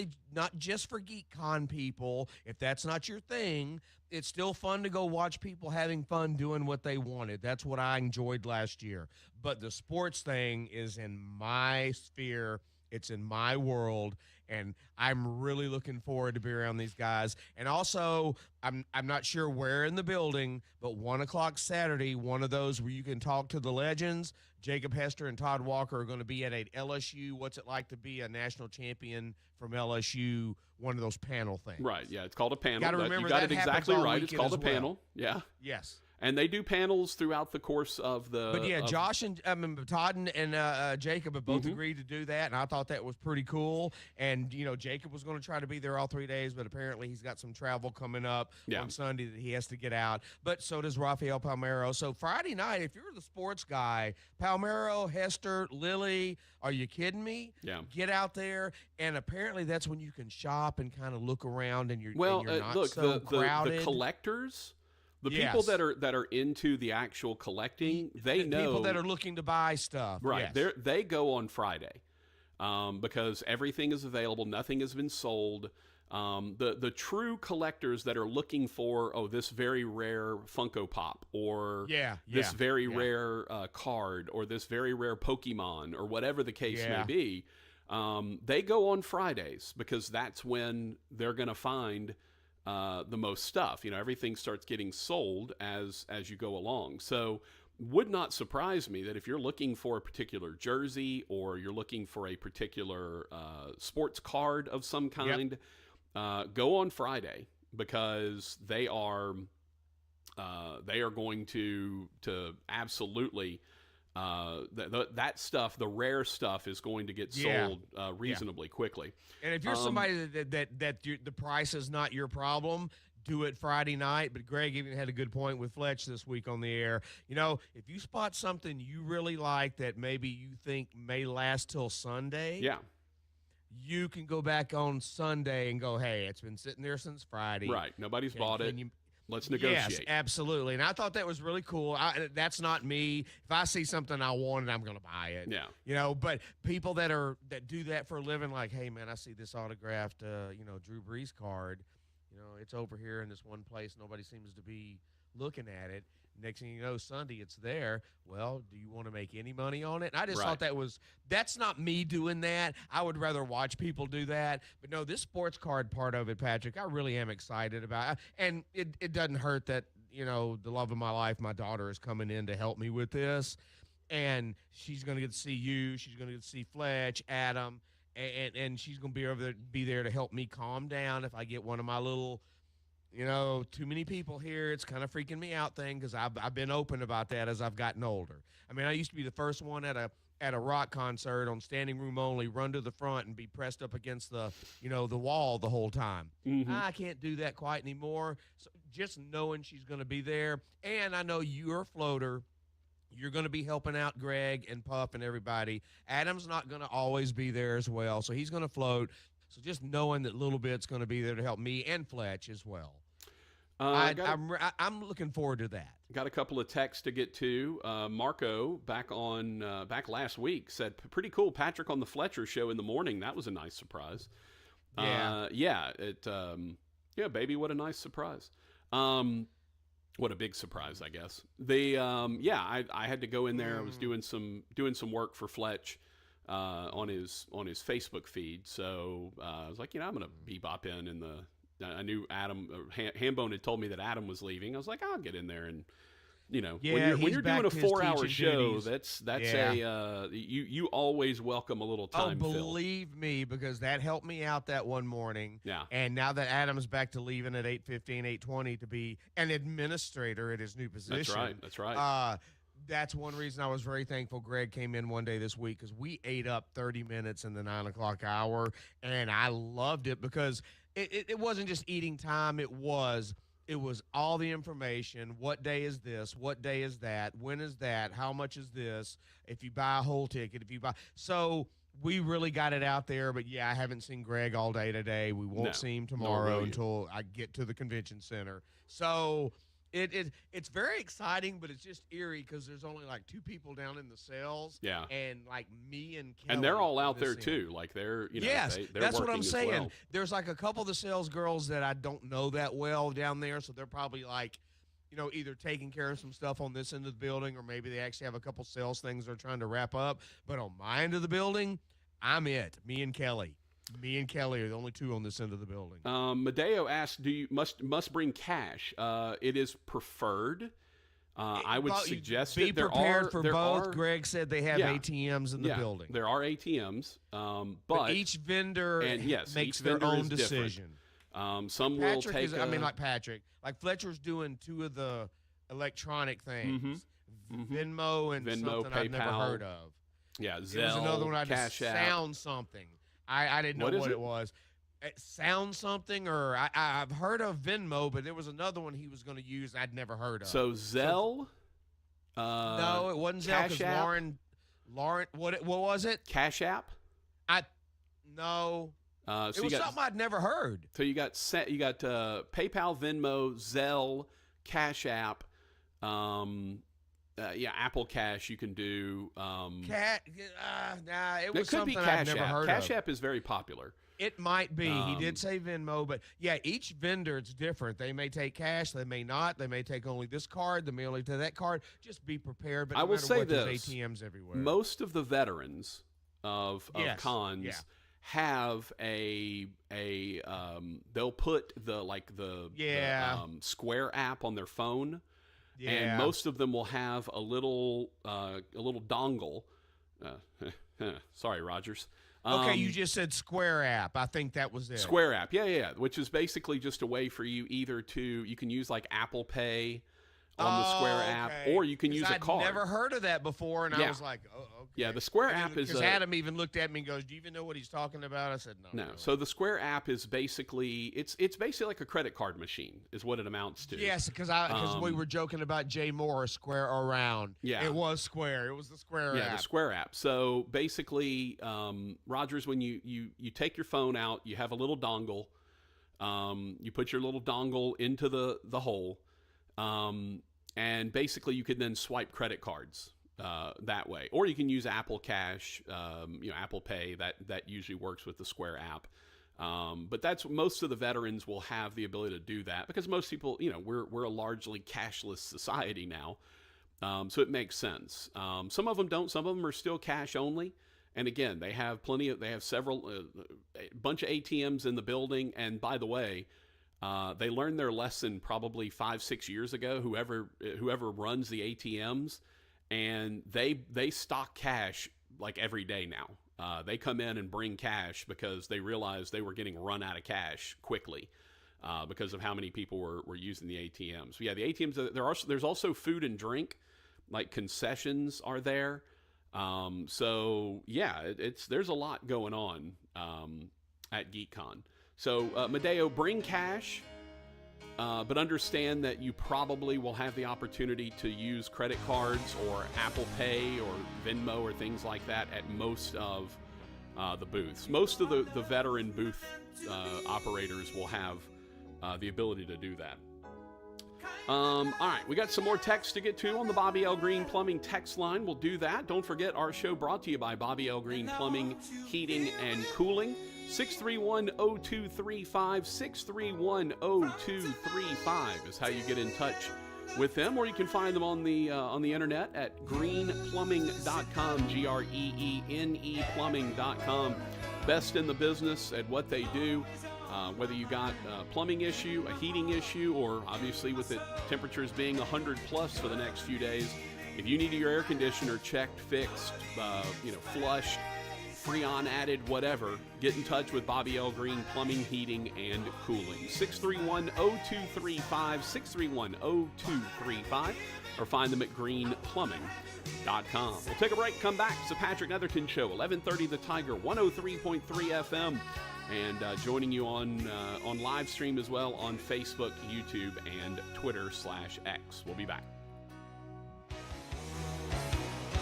just for GeekCon people. If that's not your thing, it's still fun to go watch people having fun doing what they wanted. That's what I enjoyed last year. But the sports thing is in my sphere. It's in my world, and I'm really looking forward to be around these guys. And also, I'm not sure where in the building, but 1 o'clock Saturday, one of those where you can talk to the legends, Jacob Hester and Todd Walker are going to be at a LSU, what's it like to be a national champion from LSU, one of those panel things. Right, yeah, it's called a panel. Gotta remember you got that it exactly right. It's called a well. panel. Yeah. Yes. And they do panels throughout the course of the. But Josh and Todd and Jacob have both agreed to do that, and I thought that was pretty cool. And Jacob was going to try to be there all 3 days, but apparently he's got some travel coming up on Sunday that he has to get out. But so does Rafael Palmero. So Friday night, if you're the sports guy, Palmero, Hester, Lilly, are you kidding me? Yeah. Get out there, and apparently that's when you can shop and kind of look around, and you're not look, so crowded. The collectors. The people that are into the actual collecting, they know. People that are looking to buy stuff. Right. Yes. They go on Friday because everything is available. Nothing has been sold. The true collectors that are looking for, this very rare Funko Pop or this very rare card or this very rare Pokemon or whatever the case may be, they go on Fridays because that's when they're going to find the most stuff. Everything starts getting sold as you go along. So would not surprise me that if you're looking for a particular jersey or you're looking for a particular sports card of some kind, go on Friday because they are going to absolutely that stuff, the rare stuff, is going to get sold reasonably quickly. And if you're somebody that the price is not your problem, do it Friday night. But Greg even had a good point with Fletch this week on the air. You know, if you spot something you really like that maybe you think may last till Sunday, you can go back on Sunday and go, hey, it's been sitting there since Friday. Right. Nobody's bought it. Let's negotiate. Yes, absolutely. And I thought that was really cool. That's not me. If I see something I want, I'm going to buy it. Yeah. You know, but people that do that for a living, like, hey, man, I see this autographed, Drew Brees card. You know, it's over here in this one place. Nobody seems to be looking at it. Next thing you know, Sunday, it's there. Well, do you want to make any money on it? And I just thought that's not me doing that. I would rather watch people do that. But no, this sports card part of it, Patrick, I really am excited about. And it doesn't hurt that, you know, the love of my life, my daughter, is coming in to help me with this. And she's going to get to see you. She's going to get to see Fletch, Adam, and she's going to be there to help me calm down if I get one of my little – too many people here. It's kind of freaking me out thing because I've been open about that as I've gotten older. I mean, I used to be the first one at a rock concert on standing room only, run to the front and be pressed up against the wall the whole time. Mm-hmm. I can't do that quite anymore. So just knowing she's going to be there, and I know you're a floater. You're going to be helping out Greg and Puff and everybody. Adam's not going to always be there as well, so he's going to float. So just knowing that Little Bit's going to be there to help me and Fletch as well. I'm looking forward to that. Got a couple of texts to get to. Marco back last week said, pretty cool, Patrick on the Fletcher show in the morning. That was a nice surprise. Baby, what a nice surprise. What a big surprise, I guess. I had to go in there. I was doing some work for Fletch on his Facebook feed. So I was like, I'm going to bebop in the. I knew Adam, Hambone had told me that Adam was leaving. I was like, I'll get in there and, when you're doing a 4-hour show, that's you always welcome a little time. Oh, believe me, because that helped me out that one morning. Yeah. And now that Adam's back to leaving at 8:15, 8:20 to be an administrator at his new position. That's right. That's one reason I was very thankful Greg came in one day this week, because we ate up 30 minutes in the 9 o'clock hour, and I loved it because it wasn't just eating time. It was all the information. What day is this? What day is that? When is that? How much is this? If you buy a whole ticket, so we really got it out there. But I haven't seen Greg all day today. We won't see him tomorrow until I get to the convention center. So it's very exciting, but it's just eerie because there's only like 2 people down in the cells. Yeah. And like me and Kelly. And they're all out there too. Like they're, yes, they're that's what I'm working as saying. well. There's like a couple of the sales girls that I don't know that well down there. So they're probably like, either taking care of some stuff on this end of the building, or maybe they actually have a couple sales things they're trying to wrap up. But on my end of the building, I'm it. Me and Kelly. Me and Kelly are the only 2 on this end of the building. Medeo asks, "Do you must bring cash?" It is preferred. I would suggest be prepared for both. Are, Greg said they have ATMs in the building. There are ATMs, but each vendor makes each their vendor own decision. Some will take. Like Patrick, like Fletcher's doing 2 of the electronic things, Venmo and something PayPal. I've never heard of. Yeah, Zelle, There's another one I just Cash App. Sound something. I didn't know what it was. It sounds something, or I've heard of Venmo, but there was another one he was going to use I'd never heard of. So Zelle? No, it wasn't Zelle, because Lauren, what was it? Cash App? No. So it was something I'd never heard. So you got PayPal, Venmo, Zelle, Cash App, Apple Cash you can do. It was could be something Cash I've never App. heard Cash of. App is very popular. It might be. He did say Venmo, but each vendor, it's different. They may take cash, they may not. They may take only this card, they may only take that card. Just be prepared. But I will say this: there's ATMs everywhere. Most of the veterans of cons have they'll put the Square app on their phone. Yeah. And most of them will have a little dongle. Sorry, Rogers. Okay, you just said Square app. I think that was it. Square app, yeah. Which is basically just a way for you either you can use like Apple Pay, on the Square app, or you can use a card. I'd never heard of that before, and I was like, oh, okay. Yeah, the Square app is... Because Adam even looked at me and goes, do you even know what he's talking about? I said, no. No, so the Square app is basically, it's basically like a credit card machine is what it amounts to. Yes, because we were joking about Jay Moore, Square Around. Yeah. It was Square. It was the Square app. Yeah, the Square app. So basically, Rogers, when you take your phone out, you have a little dongle. You put your little dongle into the hole, and basically you could then swipe credit cards that way, or you can use Apple Cash, Apple Pay. That usually works with the Square app. But that's most of the veterans will have the ability to do that because most people, we're a largely cashless society now, so it makes sense. Some of them don't. Some of them are still cash only. And again, they have several, a bunch of ATMs in the building. And by the way, they learned their lesson probably 5-6 years ago. Whoever runs the ATMs, and they stock cash like every day now. They come in and bring cash because they realized they were getting run out of cash quickly because of how many people were using the ATMs. So yeah, the ATMs. There's also food and drink, like concessions are there. So yeah, there's a lot going on at GeekCon. So Medeo, bring cash, but understand that you probably will have the opportunity to use credit cards or Apple Pay or Venmo or things like that at most of the booths. Most of the veteran booth operators will have the ability to do that. All right, we got some more text to get to on the Bobby L. Greene Plumbing text line. We'll do that. Don't forget our show brought to you by Bobby L. Greene Plumbing, Heating, and Cooling. 631-0235, 631-0235 is how you get in touch with them, or you can find them on the internet at greeneplumbing.com, GREENE plumbing.com. Best in the business at what they do. Whether you got a plumbing issue, a heating issue, or obviously with the temperatures being 100 plus for the next few days, if you need your air conditioner checked, fixed, flushed, Freon added, whatever, get in touch with Bobby L. Greene Plumbing, Heating, and Cooling. 631-0235, 631-0235, or find them at greeneplumbing.com. We'll take a break, come back. It's the Patrick Netherton Show, 1130 The Tiger, 103.3 FM. And joining you on live stream as well on Facebook, YouTube, and Twitter/X. We'll be back.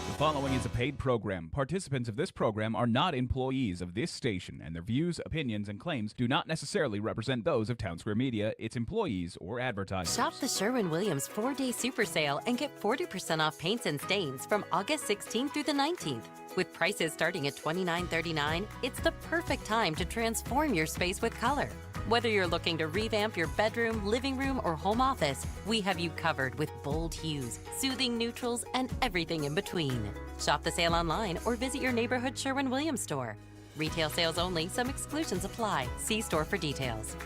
The following is a paid program. Participants of this program are not employees of this station, and their views, opinions, and claims do not necessarily represent those of Town Square Media, its employees, or advertisers. Shop the Sherwin-Williams 4-day super sale and get 40% off paints and stains from August 16th through the 19th. With prices starting at $29.39, it's the perfect time to transform your space with color. Whether you're looking to revamp your bedroom, living room, or home office, we have you covered with bold hues, soothing neutrals, and everything in between. Shop the sale online or visit your neighborhood Sherwin-Williams store. Retail sales only, some exclusions apply. See store for details.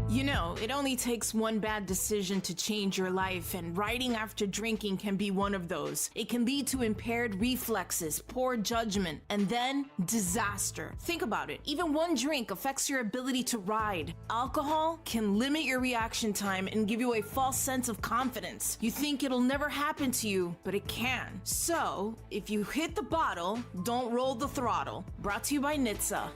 You know, it only takes one bad decision to change your life, and riding after drinking can be one of those. It can lead to impaired reflexes, poor judgment, and then disaster. Think about it. Even one drink affects your ability to ride. Alcohol can limit your reaction time and give you a false sense of confidence. You think it'll never happen to you, but it can. So, if you hit the bottle, don't roll the throttle. Brought to you by NHTSA.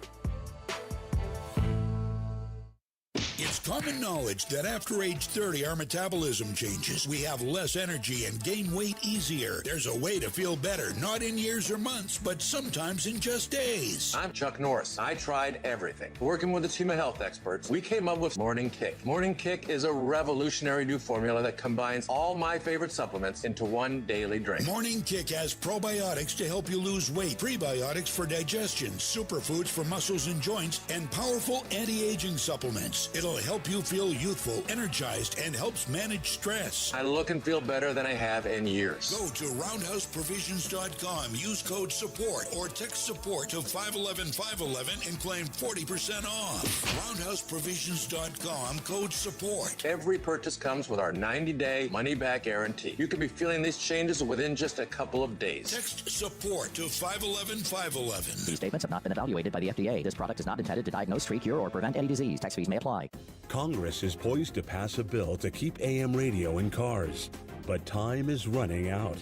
It's common knowledge that after age 30, our metabolism changes. We have less energy and gain weight easier. There's a way to feel better, not in years or months, but sometimes in just days. I'm Chuck Norris. I tried everything. Working with a team of health experts, we came up with Morning Kick. Morning Kick is a revolutionary new formula that combines all my favorite supplements into one daily drink. Morning Kick has probiotics to help you lose weight, prebiotics for digestion, superfoods for muscles and joints, and powerful anti-aging supplements. It'll help you feel youthful, energized, and helps manage stress. I look and feel better than I have in years. Go to roundhouseprovisions.com, use code SUPPORT, or text SUPPORT to 511-511 and claim 40% off. roundhouseprovisions.com, code SUPPORT. Every purchase comes with our 90-day money-back guarantee. You could be feeling these changes within just a couple of days. Text SUPPORT to 511-511. These statements have not been evaluated by the FDA. This product is not intended to diagnose, treat, cure, or prevent any disease. Tax fees may apply. Congress is poised to pass a bill to keep AM radio in cars, but time is running out.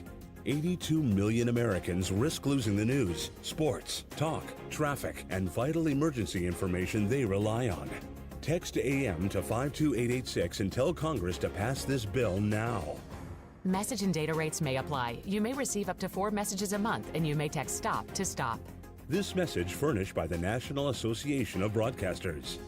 82 million Americans risk losing the news, sports, talk, traffic, and vital emergency information they rely on. Text AM to 52886 and tell Congress to pass this bill now. Message and data rates may apply. You may receive up to 4 messages a month, and you may text STOP to stop. This message furnished by the National Association of Broadcasters.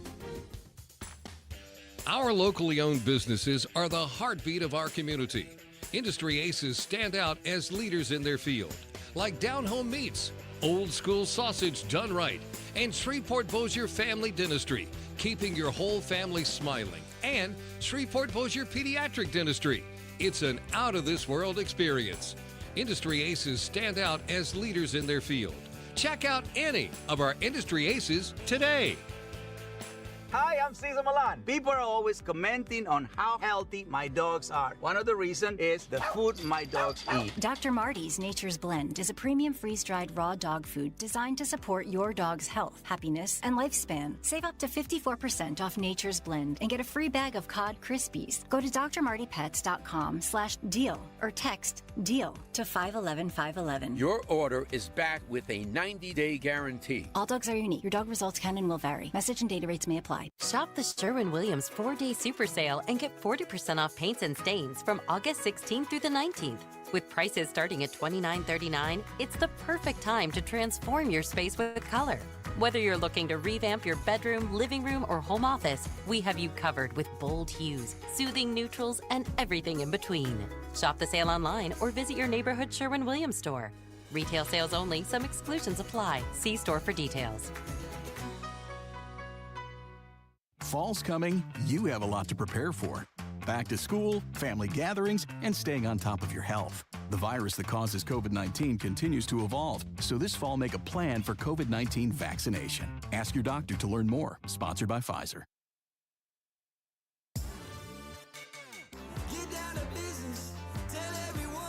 Our locally owned businesses are the heartbeat of our community. Industry aces stand out as leaders in their field, like Down Home Meats, Old School Sausage Done Right, and Shreveport Bossier Family Dentistry, keeping your whole family smiling, and Shreveport Bossier Pediatric Dentistry. It's an out-of-this-world experience. Industry aces stand out as leaders in their field. Check out any of our industry aces today. Hi, I'm Cesar Milan. People are always commenting on how healthy my dogs are. One of the reasons is the food my dogs eat. Dr. Marty's Nature's Blend is a premium freeze-dried raw dog food designed to support your dog's health, happiness, and lifespan. Save up to 54% off Nature's Blend and get a free bag of cod Crispies. Go to drmartypets.com/deal or text DEAL to 511-511. Your order is back with a 90-day guarantee. All dogs are unique. Your dog results can and will vary. Message and data rates may apply. Shop the Sherwin-Williams 4-day super sale and get 40% off paints and stains from August 16th through the 19th. With prices starting at $29.39, it's the perfect time to transform your space with color. Whether you're looking to revamp your bedroom, living room, or home office, we have you covered with bold hues, soothing neutrals, and everything in between. Shop the sale online or visit your neighborhood Sherwin-Williams store. Retail sales only. Some exclusions apply. See store for details. Fall's coming, you have a lot to prepare for. Back to school, family gatherings, and staying on top of your health. The virus that causes COVID-19 continues to evolve, so this fall make a plan for COVID-19 vaccination. Ask your doctor to learn more. Sponsored by Pfizer. Get down to business. Tell everyone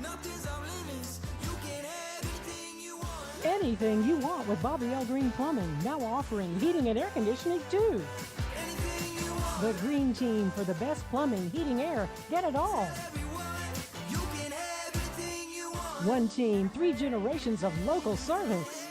nothing's off limits. You can have anything you want. Anything you want with Bobby L. Greene Plumbing, now offering heating and air conditioning too. The Greene team for the best plumbing, heating, air, get it all. One team, 3 generations of local service.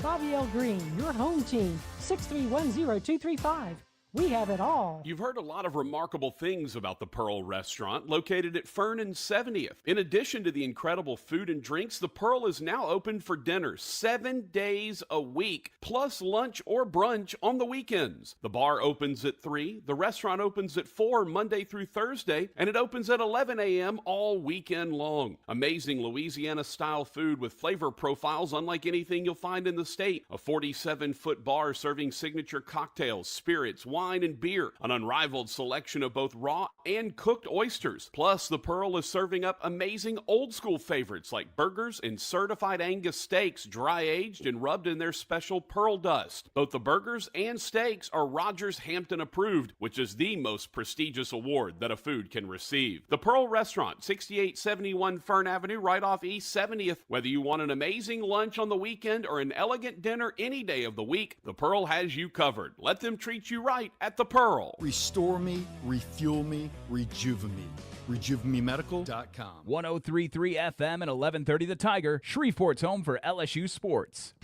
Bobby L. Greene, your home team, 6310235. We have it all. You've heard a lot of remarkable things about the Pearl Restaurant, located at Fern and 70th. In addition to the incredible food and drinks, the Pearl is now open for dinner 7 days a week, plus lunch or brunch on the weekends. The bar opens at 3, the restaurant opens at 4 Monday through Thursday, and it opens at 11 a.m. all weekend long. Amazing Louisiana-style food with flavor profiles unlike anything you'll find in the state. A 47-foot bar serving signature cocktails, spirits, wine, and beer, an unrivaled selection of both raw and cooked oysters. Plus, the Pearl is serving up amazing old school favorites like burgers and certified Angus steaks, dry aged and rubbed in their special pearl dust. Both the burgers and steaks are Rogers Hampton approved, which is the most prestigious award that a food can receive. The Pearl Restaurant, 6871 Fern Avenue, right off East 70th. Whether you want an amazing lunch on the weekend or an elegant dinner any day of the week, the Pearl has you covered. Let them treat you right at the Pearl. Restore me, refuel me, rejuvenate me. RejuveMeMedical.com. 103.3 FM and 1130 The Tiger, Shreveport's home for LSU sports.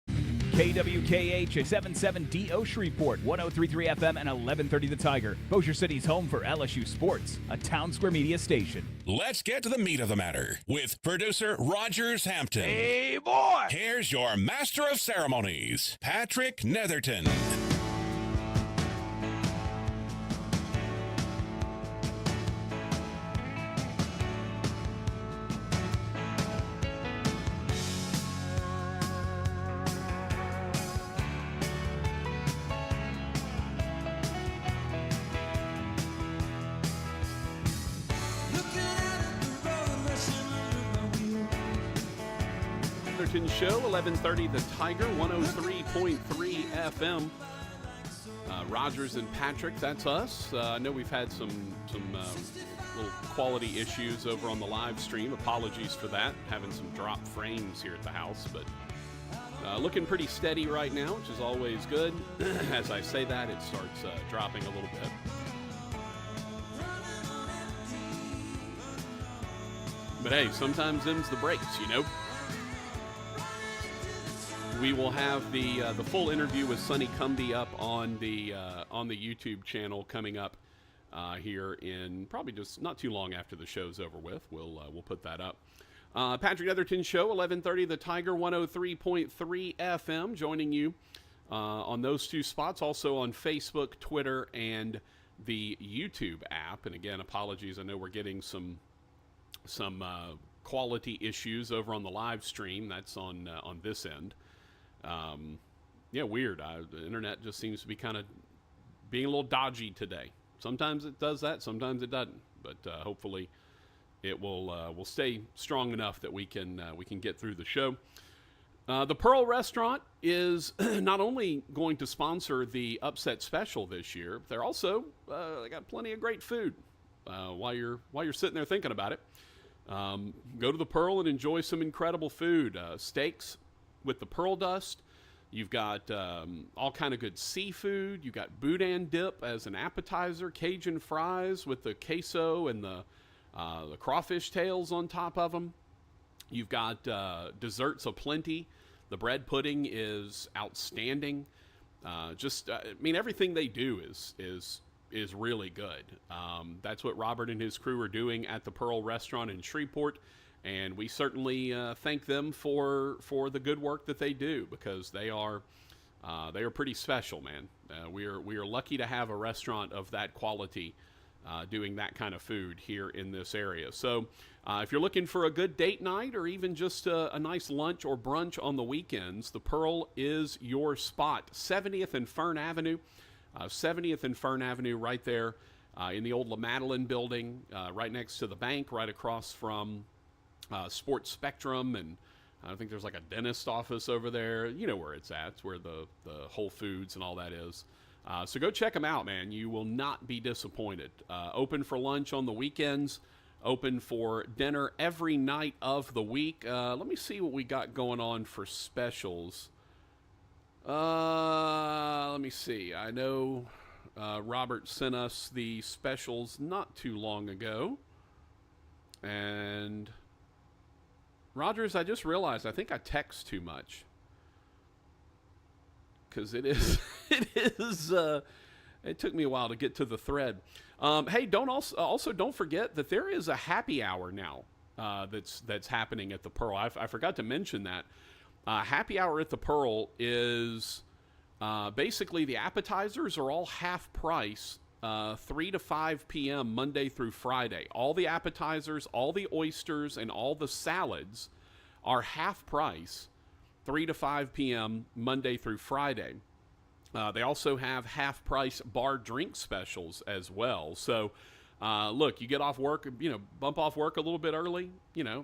KWKH at 77DO Shreveport, 103.3 FM and 1130 The Tiger, Bossier City's home for LSU sports, a Town Square Media station. Let's get to the meat of the matter with producer Rogers Hampton. Hey, boy! Here's your master of ceremonies, Patrick Netherton. Show 1130 The Tiger, 103.3 FM. Rogers and Patrick, that's us. I know we've had some little quality issues over on the live stream. Apologies for that. Having some drop frames here at the house, but Looking pretty steady right now, which is always good. As I say that, it starts dropping a little bit. But hey, sometimes them's the breaks, you know. We will have the full interview with Sonny Cumbie up on the YouTube channel coming up here in probably just not too long after the show's over with. We'll put that up. Patrick Netherton Show, 11:30, the Tiger 103.3 FM, joining you on those two spots. Also on Facebook, Twitter, and the YouTube app. And again, apologies. I know we're getting some quality issues over on the live stream. That's on this end. Yeah, weird. The internet just seems to be kind of being a little dodgy today. Sometimes it does that, sometimes it doesn't. But hopefully it will stay strong enough that we can get through the show. The Pearl Restaurant is not only going to sponsor the Upset Special this year, but they're also they got plenty of great food. While you're sitting there thinking about it, go to the Pearl and enjoy some incredible food. Steaks with the pearl dust. You've got all kind of good seafood. You've got boudin dip as an appetizer, Cajun fries with the queso and the crawfish tails on top of them. You've got desserts aplenty. The bread pudding is outstanding. I mean, everything they do is really good. That's what Robert and his crew are doing at the Pearl Restaurant in Shreveport, and we certainly thank them for the good work that they do, because they are pretty special, man. We are lucky to have a restaurant of that quality doing that kind of food here in this area. So if you're looking for a good date night or even just a nice lunch or brunch on the weekends, the Pearl is your spot. 70th and Fern Avenue. 70th and Fern Avenue right there in the old La Madeleine building, right next to the bank, right across from Sports Spectrum, and I think there's like a dentist office over there. You know where it's at. It's where the Whole Foods and all that is. So go check them out, man. You will not be disappointed. Open for lunch on the weekends, open for dinner every night of the week. Let me see what we got going on for specials. Let me see. I know Robert sent us the specials not too long ago. And Rogers, I just realized I think I text too much. Because it took me a while to get to the thread. Hey, don't forget that there is a happy hour now that's happening at the Pearl. I forgot to mention that. Happy hour at the Pearl is basically the appetizers are all half price, 3 to 5 p.m. Monday through Friday. All the appetizers, all the oysters, and all the salads are half price, 3 to 5 p.m. Monday through Friday. They also have half price bar drink specials as well. So, look, you get off work, bump off work a little bit early,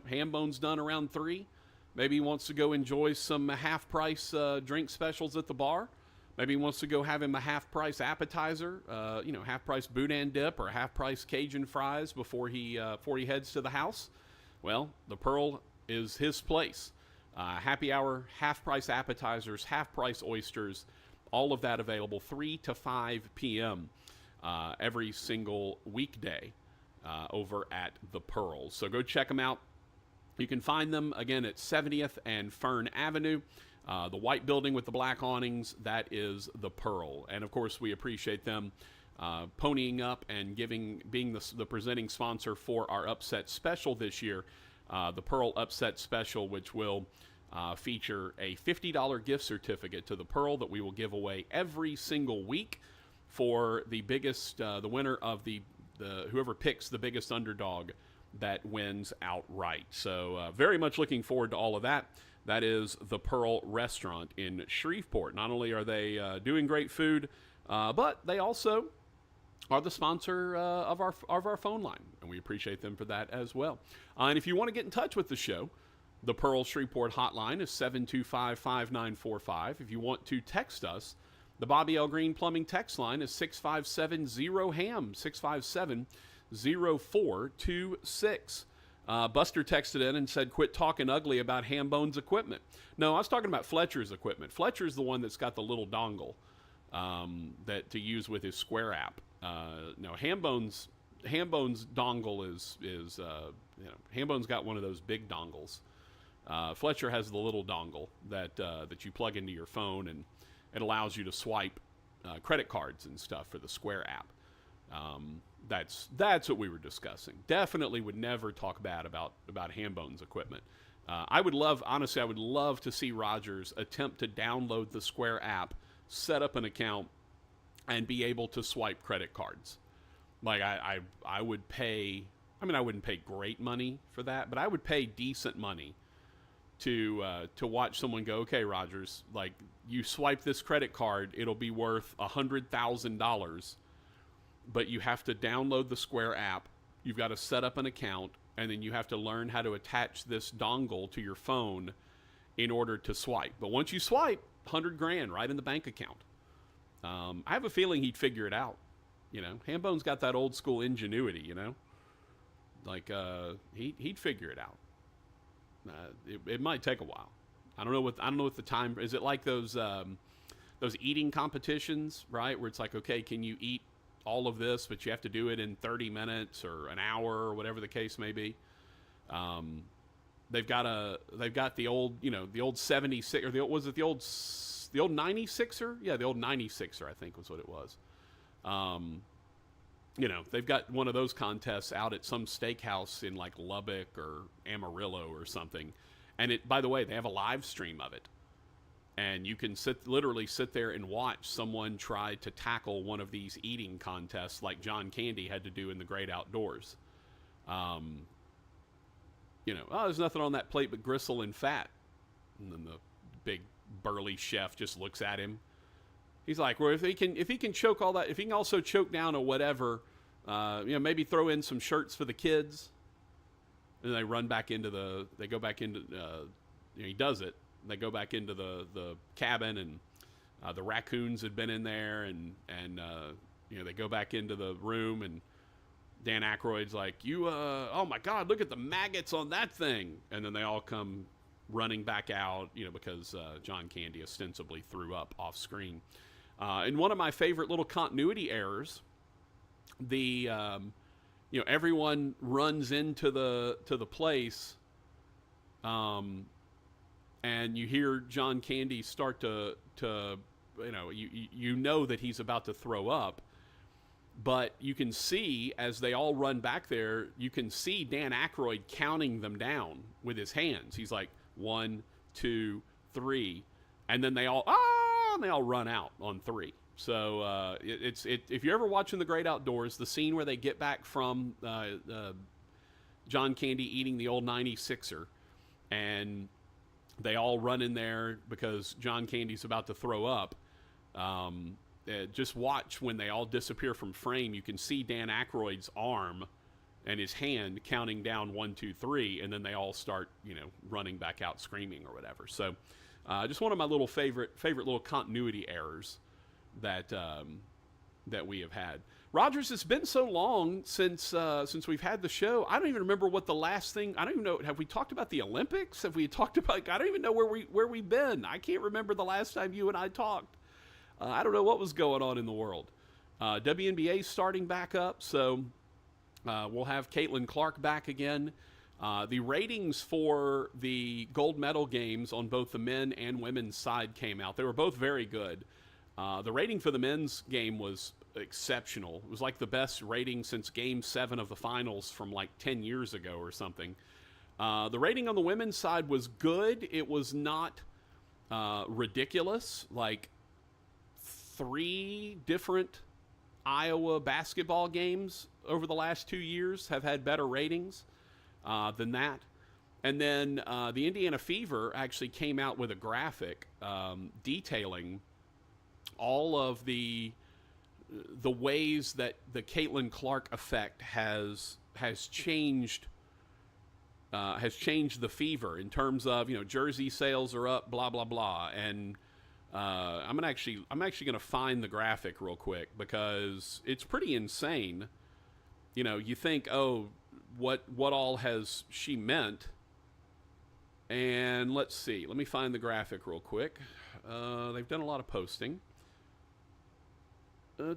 ham bone's done around 3. Maybe he wants to go enjoy some half-price drink specials at the bar. Maybe he wants to go have him a half-price appetizer, half-price boudin dip or half-price Cajun fries before he heads to the house. Well, the Pearl is his place. Happy hour, half-price appetizers, half-price oysters, all of that available 3 to 5 p.m. Every single weekday over at the Pearl. So go check them out. You can find them, again, at 70th and Fern Avenue. The white building with the black awnings, that is the Pearl. And, of course, we appreciate them ponying up and being the presenting sponsor for our Upset Special this year, the Pearl Upset Special, which will feature a $50 gift certificate to the Pearl that we will give away every single week for the winner of the whoever picks the biggest underdog that wins outright. So very much looking forward to all of that. That is the Pearl Restaurant in Shreveport. Not only are they doing great food, but they also are the sponsor of our phone line, and we appreciate them for that as well. And if you want to get in touch with the show, the Pearl Shreveport hotline is 725-5945. If you want to text us, the Bobby L. Greene Plumbing text line is 657-0HAM, 657-0426. Buster texted in and said, quit talking ugly about Hambone's equipment. No, I was talking about Fletcher's equipment. Fletcher's the one that's got the little dongle that to use with his Square app. No, Hambone's dongle is Hambone's got one of those big dongles. Fletcher has the little dongle that you plug into your phone, and it allows you to swipe credit cards and stuff for the Square app. That's what we were discussing. Definitely would never talk bad about Hambone's equipment. I would love to see Rogers attempt to download the Square app, set up an account, and be able to swipe credit cards. Like I would pay. I mean, I wouldn't pay great money for that, but I would pay decent money to watch someone go, okay, Rogers, like you swipe this credit card, it'll be worth $100,000, but you have to download the Square app. You've got to set up an account, and then you have to learn how to attach this dongle to your phone in order to swipe. But once you swipe, $100,000 right in the bank account. I have a feeling he'd figure it out. You know, Hambone's got that old school ingenuity. You know, like he'd figure it out. It might take a while. I don't know what the time is. It like those eating competitions, right? Where it's like, okay, can you eat all of this, but you have to do it in 30 minutes or an hour or whatever the case may be. They've got the old, the old 76 or the old 96er? Yeah, the old 96er, I think was what it was. They've got one of those contests out at some steakhouse in like Lubbock or Amarillo or something. And by the way, they have a live stream of it. And you can literally sit there and watch someone try to tackle one of these eating contests like John Candy had to do in the Great Outdoors. There's nothing on that plate but gristle and fat. And then the big burly chef just looks at him. He's like, well, if he can choke all that, if he can also choke down or whatever, maybe throw in some shirts for the kids. And they go back into, he does it. They go back into the cabin, and the raccoons had been in there, and they go back into the room, and Dan Aykroyd's like, oh my God, look at the maggots on that thing. And then they all come running back out, because John Candy ostensibly threw up off screen. And one of my favorite little continuity errors, everyone runs into the place, and you hear John Candy start to you know that he's about to throw up, but you can see as they all run back there, you can see Dan Aykroyd counting them down with his hands. He's like 1, 2, 3, and then they all run out on 3. So if you're ever watching The Great Outdoors, the scene where they get back from John Candy eating the old 96er, and they all run in there because John Candy's about to throw up. Just watch when they all disappear from frame. You can see Dan Aykroyd's arm and his hand counting down 1, 2, 3, and then they all start, running back out screaming or whatever. So, just one of my little favorite little continuity errors that we have had. Rogers, it's been so long since we've had the show. I don't even remember what the last thing. I don't even know. Have we talked about the Olympics? Have we talked about? I don't even know where we've been. I can't remember the last time you and I talked. I don't know what was going on in the world. WNBA's starting back up, so we'll have Caitlin Clark back again. The ratings for the gold medal games on both the men and women's side came out. They were both very good. The rating for the men's game was exceptional. It was like the best rating since Game 7 of the finals from like 10 years ago or something. The rating on the women's side was good. It was not ridiculous. Like 3 different Iowa basketball games over the last 2 years have had better ratings than that. And then the Indiana Fever actually came out with a graphic detailing all of the ways that the Caitlin Clark effect has changed the Fever in terms of jersey sales are up, blah blah blah, and I'm actually going to find the graphic real quick because it's pretty insane. You think, oh, what all has she meant. And let's see. Let me find the graphic real quick. They've done a lot of posting. There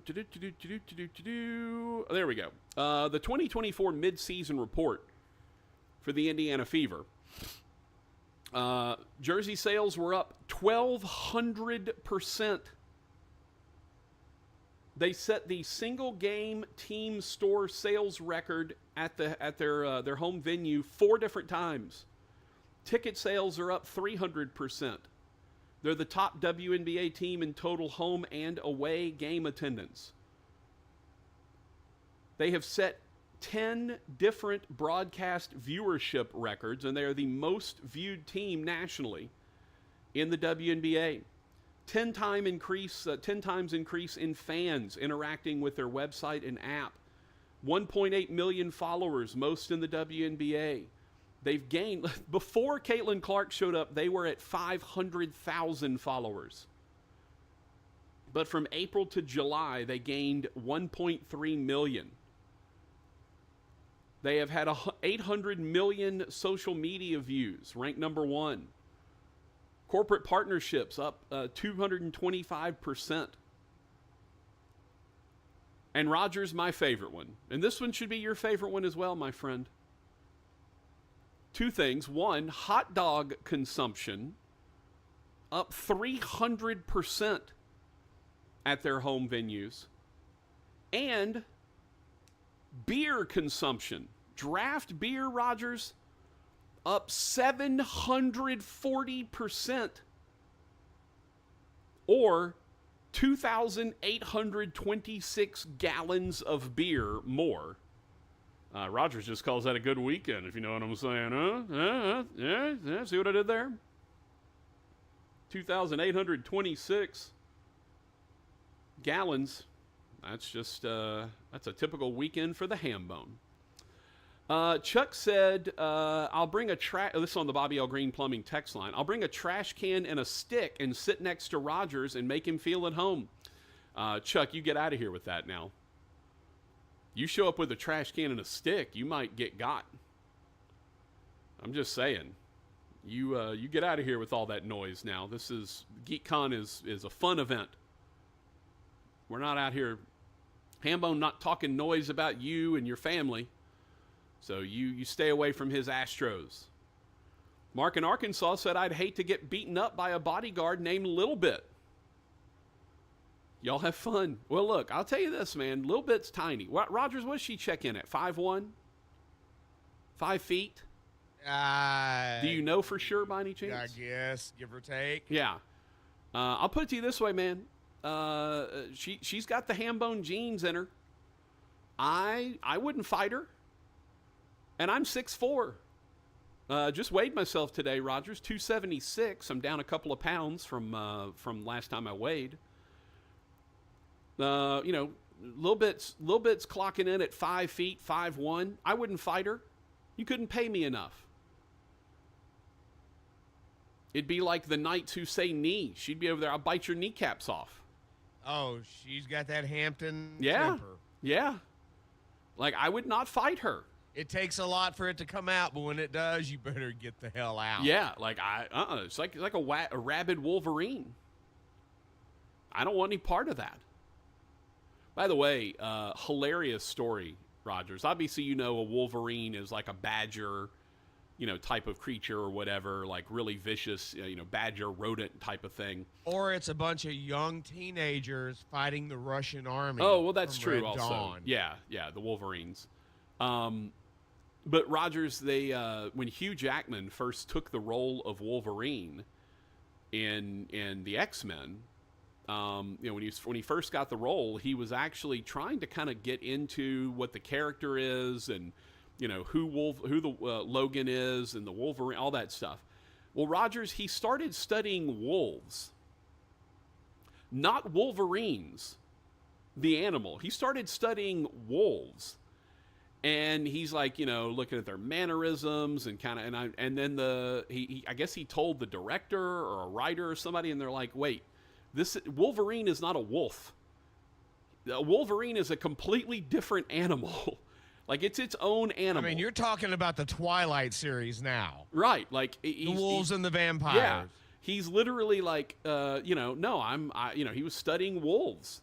we go. The 2024 midseason report for the Indiana Fever. Jersey sales were up 1,200%. They set the single game team store sales record at their home venue 4 different times. Ticket sales are up 300%. They're the top WNBA team in total home and away game attendance. They have set 10 different broadcast viewership records, and they are the most viewed team nationally in the WNBA. 10 times increase in fans interacting with their website and app. 1.8 million followers, most in the WNBA. They've gained, before Caitlin Clark showed up, they were at 500,000 followers. But from April to July, they gained 1.3 million. They have had 800 million social media views, ranked number 1. Corporate partnerships up 225%. And Rogers, my favorite one. And this one should be your favorite one as well, my friend. 2 things. 1, hot dog consumption up 300% at their home venues. And beer consumption, draft beer, Rogers, up 740%, or 2,826 gallons of beer more. Rogers just calls that a good weekend, if you know what I'm saying, huh? Yeah, see what I did there? 2,826 gallons. That's just, that's a typical weekend for the ham bone. Chuck said, I'll bring a this is on the Bobby L. Greene Plumbing text line. I'll bring a trash can and a stick and sit next to Rogers and make him feel at home. Chuck, you get out of here with that now. You show up with a trash can and a stick, you might get got. I'm just saying. You get out of here with all that noise now. This is, GeekCon is a fun event. We're not out here, Hambone not talking noise about you and your family. So you stay away from his Astros. Mark in Arkansas said, I'd hate to get beaten up by a bodyguard named Little Bit. Y'all have fun. Well, look, I'll tell you this, man. Little Bit's tiny. Rogers, what does she check in at? 5'1"? 5 feet? Do you know for sure by any chance? I guess, give or take. Yeah. I'll put it to you this way, man. She's got the Hambone genes in her. I wouldn't fight her. And I'm 6'4". Just weighed myself today, Rogers, 276. I'm down a couple of pounds from last time I weighed. Little Bit's clocking in at 5 feet, 5'1". I wouldn't fight her. You couldn't pay me enough. It'd be like the Knights who say knee. She'd be over there. I'll bite your kneecaps off. Oh, she's got that Hampton temper. Yeah. Like, I would not fight her. It takes a lot for it to come out, but when it does, you better get the hell out. Yeah, like it's like a rabid Wolverine. I don't want any part of that. By the way, hilarious story, Rogers. Obviously, a Wolverine is like a badger, type of creature or whatever, like really vicious, badger rodent type of thing. Or it's a bunch of young teenagers fighting the Russian army. Oh, well, that's true Red also. Dawn. Yeah, the Wolverines. But Rogers, they when Hugh Jackman first took the role of Wolverine in the X-Men, when he first got the role, he was actually trying to kind of get into what the character is and who the Logan is and the Wolverine, all that stuff. Well, Rogers, he started studying wolves, not Wolverines, the animal. He started studying wolves. And he's like, looking at their mannerisms and kind of, and then I guess he told the director or a writer or somebody, and they're like, wait, this Wolverine is not a wolf. A Wolverine is a completely different animal. Like, it's its own animal. I mean, you're talking about the Twilight series now. Right. Like, the wolves and the vampires. Yeah. He's literally like, he was studying wolves.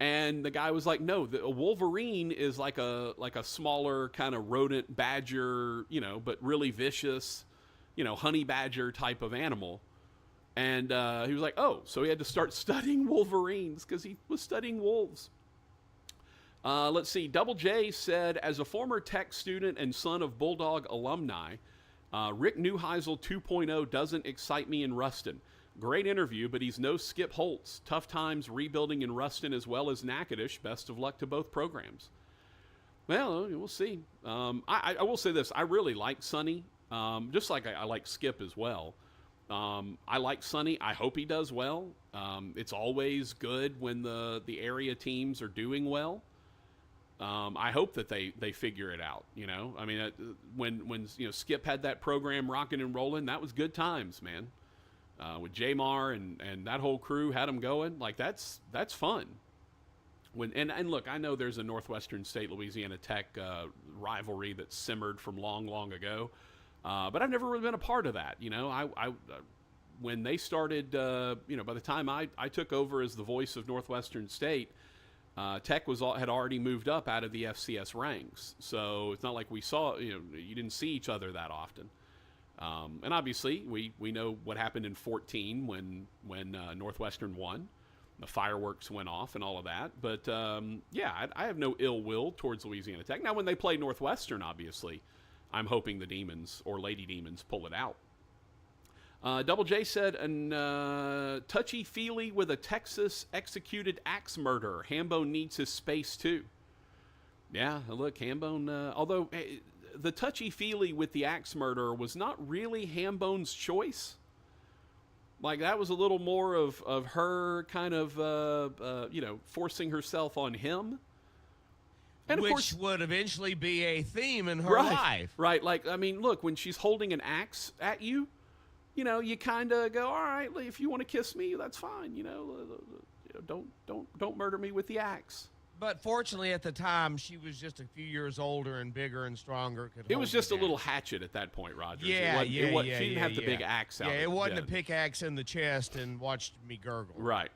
And the guy was like, no, a wolverine is like a smaller kind of rodent badger, but really vicious, honey badger type of animal. And he was like, oh, so he had to start studying wolverines because he was studying wolves. Let's see. Double J said, as a former tech student and son of Bulldog alumni, Rick Neuheisel 2.0 doesn't excite me in Ruston. Great interview, but he's no Skip Holtz. Tough times rebuilding in Ruston as well as Natchitoches. Best of luck to both programs. Well, we'll see. I will say this. I really like Sonny, just like I like Skip as well. I like Sonny. I hope he does well. It's always good when the area teams are doing well. I hope that they figure it out. I mean, when Skip had that program rocking and rolling, that was good times, man. With Jamar and that whole crew had them going, like that's fun. And look, I know there's a Northwestern State Louisiana Tech rivalry that simmered from long ago, but I've never really been a part of that. When they started, by the time I took over as the voice of Northwestern State, Tech had already moved up out of the FCS ranks, so it's not like we saw, you didn't see each other that often. And obviously, we know what happened in 14 when Northwestern won. The fireworks went off and all of that. But, I have no ill will towards Louisiana Tech. Now, when they play Northwestern, obviously, I'm hoping the Demons or Lady Demons pull it out. Double J said, touchy-feely with a Texas executed axe murderer. Hambone needs his space, too. Yeah, look, Hambone, although the touchy-feely with the axe murderer was not really Hambone's choice. Like, that was a little more of her kind of, forcing herself on him. And Which of course, would eventually be a theme in her life. Right. Like, I mean, look, when she's holding an axe at you, you kind of go, all right, if you want to kiss me, that's fine. Don't murder me with the axe. But fortunately, at the time, she was just a few years older and bigger and stronger. It was just a little hatchet at that point, Rogers. She didn't have the big axe out. Yeah, it wasn't a pickaxe in the chest and watched me gurgle. Right.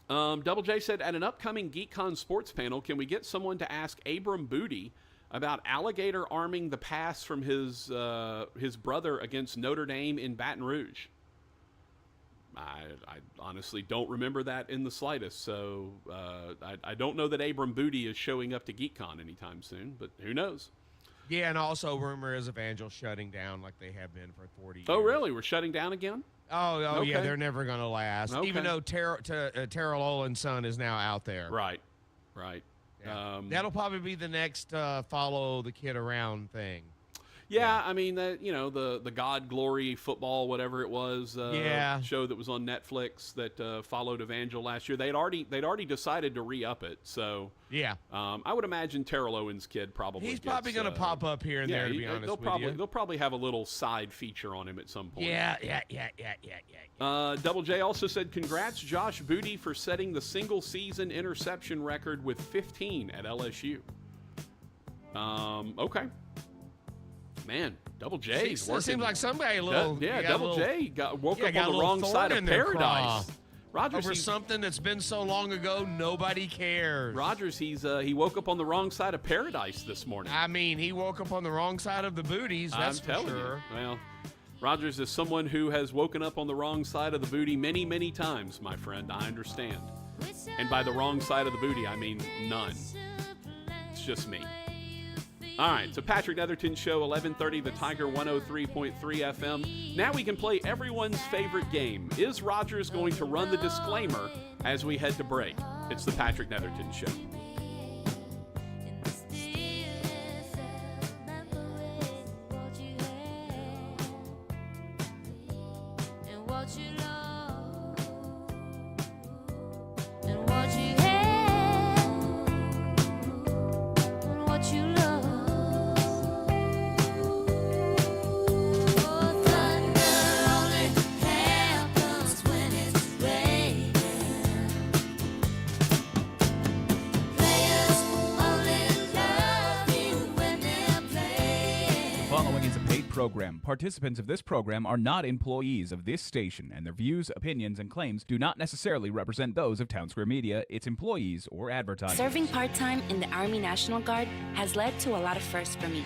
Double J said, at an upcoming GeekCon sports panel, can we get someone to ask Abram Booty about Alligator arming the pass from his brother against Notre Dame in Baton Rouge? I honestly don't remember that in the slightest, so I don't know that Abram Booty is showing up to GeekCon anytime soon, but who knows? Yeah, and also rumor is Evangel shutting down like they have been for 40 years. Oh, really? We're shutting down again? Oh, Okay. Yeah, they're never going to last, Okay. even though Terrell Olin's son is now out there. Right. Yeah. That'll probably be the next follow the kid around thing. Yeah, I mean, the God Glory football, whatever it was, show that was on Netflix that followed Evangel last year. They'd already decided to re-up it. So yeah, I would imagine Terrell Owens' kid probably. He's probably going to pop up here and there. To be honest with you, they'll probably have a little side feature on him at some point. Yeah. Double J also said, congrats, Josh Booty, for setting the single season interception record with 15 at LSU. Okay. Man, Double J. It seems like somebody Double J woke up on the wrong side of paradise. Rogers, over something that's been so long ago, nobody cares. Rogers, he woke up on the wrong side of paradise this morning. I mean, he woke up on the wrong side of the booties. That's I'm telling for sure. You. Well, Rogers is someone who has woken up on the wrong side of the booty many, many times, my friend. I understand. And by the wrong side of the booty, I mean none. It's just me. All right, so Patrick Netherton Show, 1130, The Tiger 103.3 FM. Now we can play everyone's favorite game. Is Rogers going to run the disclaimer as we head to break? It's the Patrick Netherton Show. program. Participants of this program are not employees of this station, and their views, opinions, and claims do not necessarily represent those of Town Square Media, its employees, or advertisers. Serving part-time in the Army National Guard has led to a lot of firsts for me.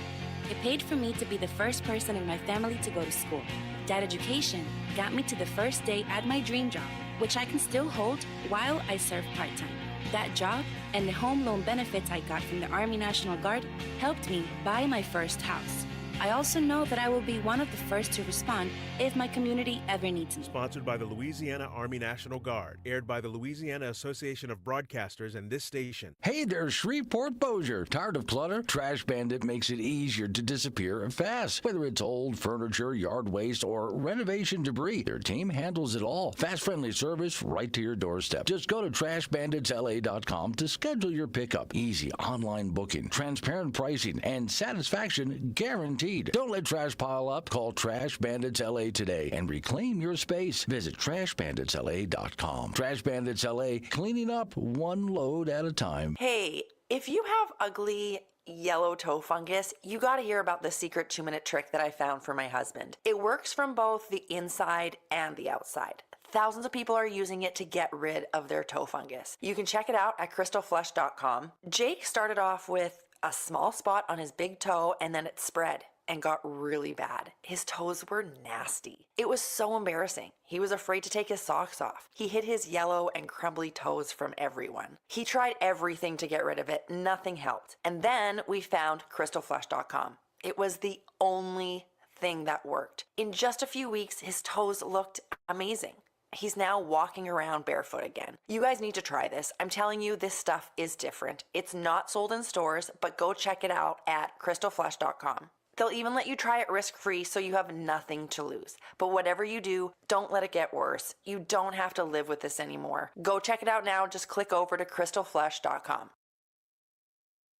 It paid for me to be the first person in my family to go to school. That education got me to the first day at my dream job, which I can still hold while I serve part-time. That job and the home loan benefits I got from the Army National Guard helped me buy my first house. I also know that I will be one of the first to respond if my community ever needs me. Sponsored by the Louisiana Army National Guard. Aired by the Louisiana Association of Broadcasters and this station. Hey there, Shreveport Bossier. Tired of clutter? Trash Bandit makes it easier to disappear fast. Whether it's old furniture, yard waste, or renovation debris, their team handles it all. Fast, friendly service right to your doorstep. Just go to trashbanditsla.com to schedule your pickup. Easy online booking, transparent pricing, and satisfaction guaranteed. Don't let trash pile up. Call Trash Bandits LA today and reclaim your space. Visit trashbanditsla.com. Trash Bandits LA, cleaning up one load at a time. Hey, if you have ugly yellow toe fungus, you gotta hear about the secret 2-minute trick that I found for my husband. It works from both the inside and the outside. Thousands of people are using it to get rid of their toe fungus. You can check it out at crystalflesh.com. Jake started off with a small spot on his big toe and then it spread and got really bad. His toes were nasty. It was so embarrassing. He was afraid to take his socks off. He hid his yellow and crumbly toes from everyone. He tried everything to get rid of it. Nothing helped. And then we found crystalflesh.com. It was the only thing that worked. In just a few weeks, his toes looked amazing. He's now walking around barefoot again. You guys need to try this. I'm telling you, this stuff is different. It's not sold in stores, but go check it out at crystalflesh.com. They'll even let you try it risk-free so you have nothing to lose. But whatever you do, don't let it get worse. You don't have to live with this anymore. Go check it out now. Just click over to crystalflesh.com.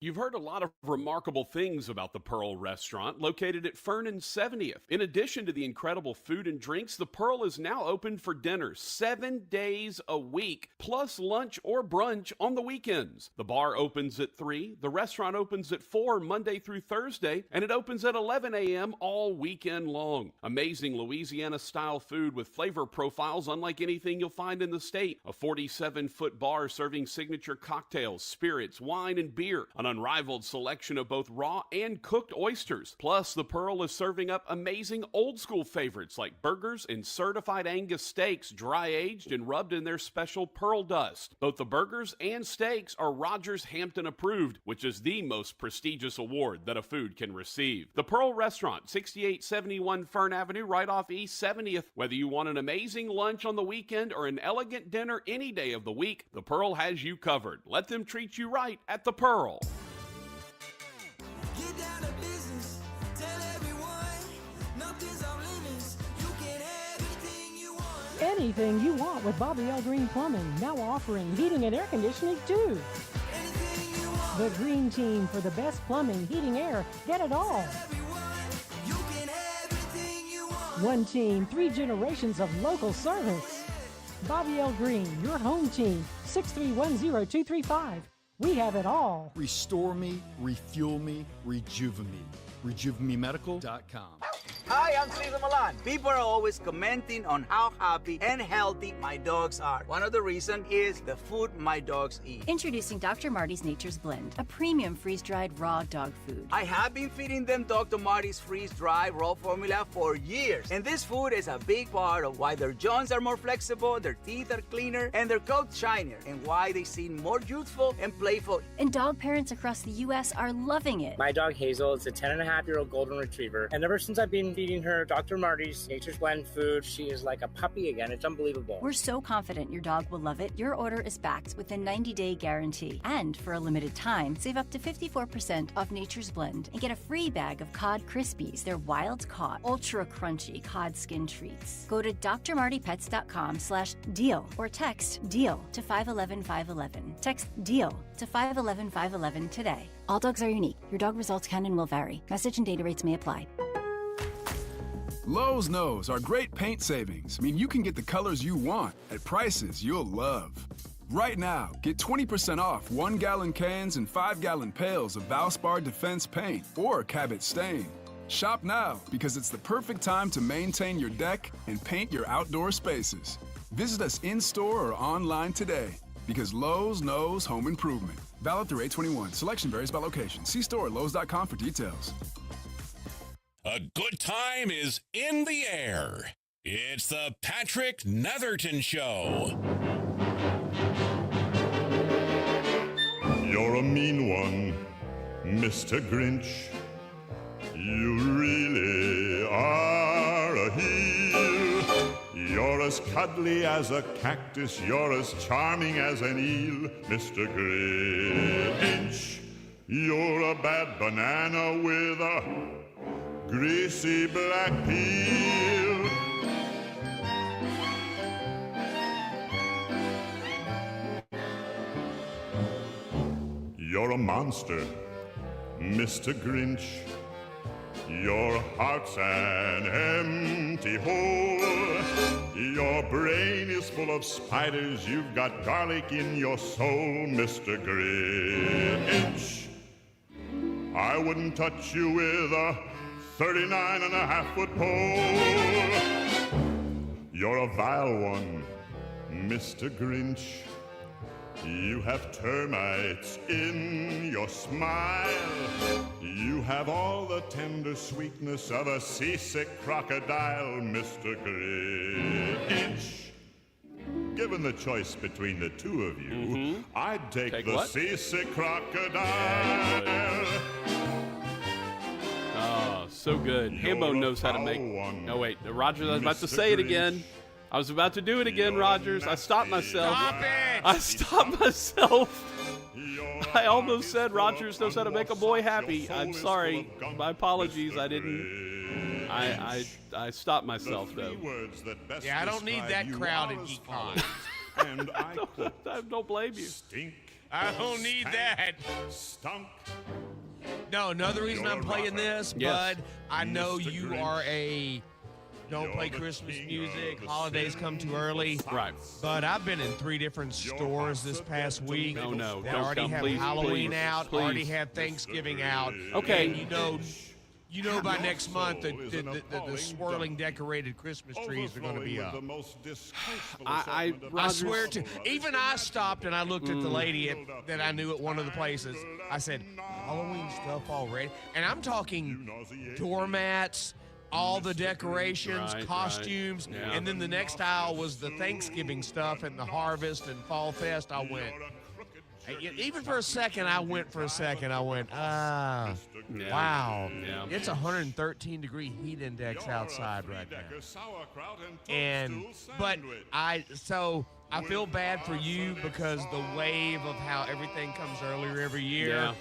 You've heard a lot of remarkable things about the Pearl Restaurant, located at Fern and 70th. In addition to the incredible food and drinks, the Pearl is now open for dinner 7 days a week, plus lunch or brunch on the weekends. The bar opens at 3, the restaurant opens at 4 Monday through Thursday, and it opens at 11 a.m. all weekend long. Amazing Louisiana-style food with flavor profiles unlike anything you'll find in the state. A 47-foot bar serving signature cocktails, spirits, wine, and beer. An unrivaled selection of both raw and cooked oysters. Plus, the Pearl is serving up amazing old-school favorites like burgers and certified Angus steaks, dry-aged and rubbed in their special pearl dust. Both the burgers and steaks are Rogers Hampton approved, which is the most prestigious award that a food can receive. The Pearl Restaurant, 6871 Fern Avenue, right off East 70th. Whether you want an amazing lunch on the weekend or an elegant dinner any day of the week, the Pearl has you covered. Let them treat you right at the Pearl. Get down to business. Tell everyone, nothing's off limits. You can have anything you want. Anything you want with Bobby L. Greene Plumbing, now offering heating and air conditioning too. The Greene team for the best plumbing, heating, air, get it all. You can have anything you want. One team, 3 generations of local service. Bobby L. Greene, your home team, 6310235. We have it all. Restore me, refuel me, rejuvenate me. RejuveMeMedical.com. Hi, I'm Cesar Milan. People are always commenting on how happy and healthy my dogs are. One of the reasons is the food my dogs eat. Introducing Dr. Marty's Nature's Blend, a premium freeze-dried raw dog food. I have been feeding them Dr. Marty's freeze-dried raw formula for years. And this food is a big part of why their jaws are more flexible, their teeth are cleaner, and their coats shinier, and why they seem more youthful and playful. And dog parents across the U.S. are loving it. My dog Hazel is a 10-and-a-half-year-old golden retriever, and ever since I've been feeding her Dr. Marty's Nature's Blend food, she is like a puppy again. It's unbelievable. We're so confident your dog will love it. Your order is backed with a 90-day guarantee. And for a limited time, save up to 54% off Nature's Blend and get a free bag of Cod Crispies. They're wild-caught, ultra-crunchy cod skin treats. Go to drmartypets.com/deal or text DEAL to 511-511. Text DEAL to 511-511 today. All dogs are unique. Your dog results can and will vary. Message and data rates may apply. Lowe's knows our great paint savings mean you can get the colors you want at prices you'll love. Right now, get 20% off 1-gallon cans and 5-gallon pails of Valspar Defense paint or Cabot stain. Shop now because it's the perfect time to maintain your deck and paint your outdoor spaces. Visit us in-store or online today because Lowe's knows home improvement. Valid through 8/21. Selection varies by location. See store at Lowe's.com for details. A good time is in the air. It's the Patrick Netherton Show. You're a mean one, Mr. Grinch. You really are a heel. You're as cuddly as a cactus. You're as charming as an eel, Mr. Grinch. You're a bad banana with a greasy black peel. You're a monster, Mr. Grinch. Your heart's an empty hole. Your brain is full of spiders. You've got garlic in your soul, Mr. Grinch. I wouldn't touch you with a 39.5-foot pole. You're a vile one, Mr. Grinch. You have termites in your smile. You have all the tender sweetness of a seasick crocodile, Mr. Grinch. Given the choice between the two of you, I'd take the what? seasick crocodile. Oh, so good. Hambone knows how to make... No, wait. Rogers, I was about to say it again. I was about to do it again, Rogers. I stopped myself. Stop it! I stopped myself. I almost said Rogers knows how to make a boy happy. I'm sorry. My apologies. I didn't. I stopped myself, though. Yeah, I don't need that crowd in GeekCon. And I don't blame you. Stink. I don't need that. Stunk. No, another reason I'm playing this, Yes. Bud, I know you are a don't play Christmas music, holidays come too early. Right. But I've been in 3 different stores this past week. No, that don't already come. have Please, Halloween please, out, please. already have Thanksgiving out. Okay. And you know by next month the swirling decorated Christmas trees are going to be up. I swear to, even I stopped and I looked at the lady that I knew at one of the places. I said, Halloween stuff already? And I'm talking doormats, all the decorations, costumes, Yeah. and then the next aisle was the Thanksgiving stuff and the Harvest and Fall Fest. I went, even for a second, I went, wow. Yeah. It's 113-degree heat index outside right now. But I feel bad for you because the wave of how everything comes earlier every year. Yeah.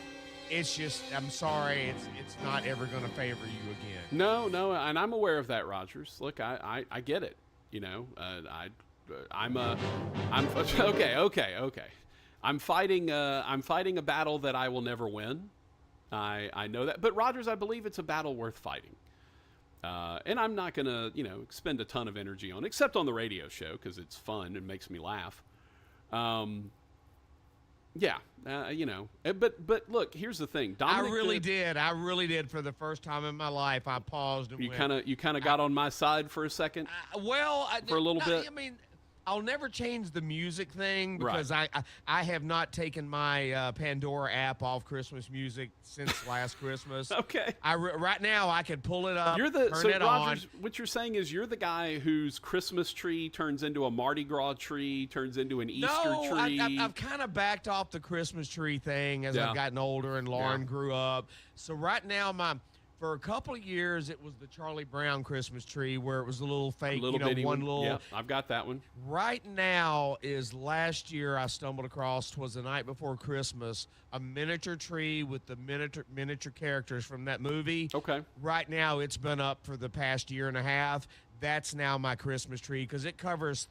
It's just, I'm sorry, it's not ever going to favor you again. No, and I'm aware of that, Rogers. Look, I get it. You know, I'm okay. I'm fighting a battle that I will never win. I know that, but Rogers, I believe it's a battle worth fighting. And I'm not gonna, expend a ton of energy on it, except on the radio show because it's fun and makes me laugh. But look, here's the thing. Dominic I really did for the first time in my life. I paused and you kind of got on my side for a second. For a little bit. I mean, I'll never change the music thing because I have not taken my Pandora app off Christmas music since last Christmas. Okay. Right now I can pull it up. Turn it Rogers, on. What you're saying is you're the guy whose Christmas tree turns into a Mardi Gras tree, turns into an Easter tree. I've kind of backed off the Christmas tree thing as I've gotten older and Lauren grew up. So right now for a couple of years, it was the Charlie Brown Christmas tree where it was a little fake, bitty one little. Yeah, I've got that one. Right now is last year I stumbled across, was the night before Christmas, a miniature tree with the miniature characters from that movie. Okay. Right now it's been up for the past year and a half. That's now my Christmas tree because it covers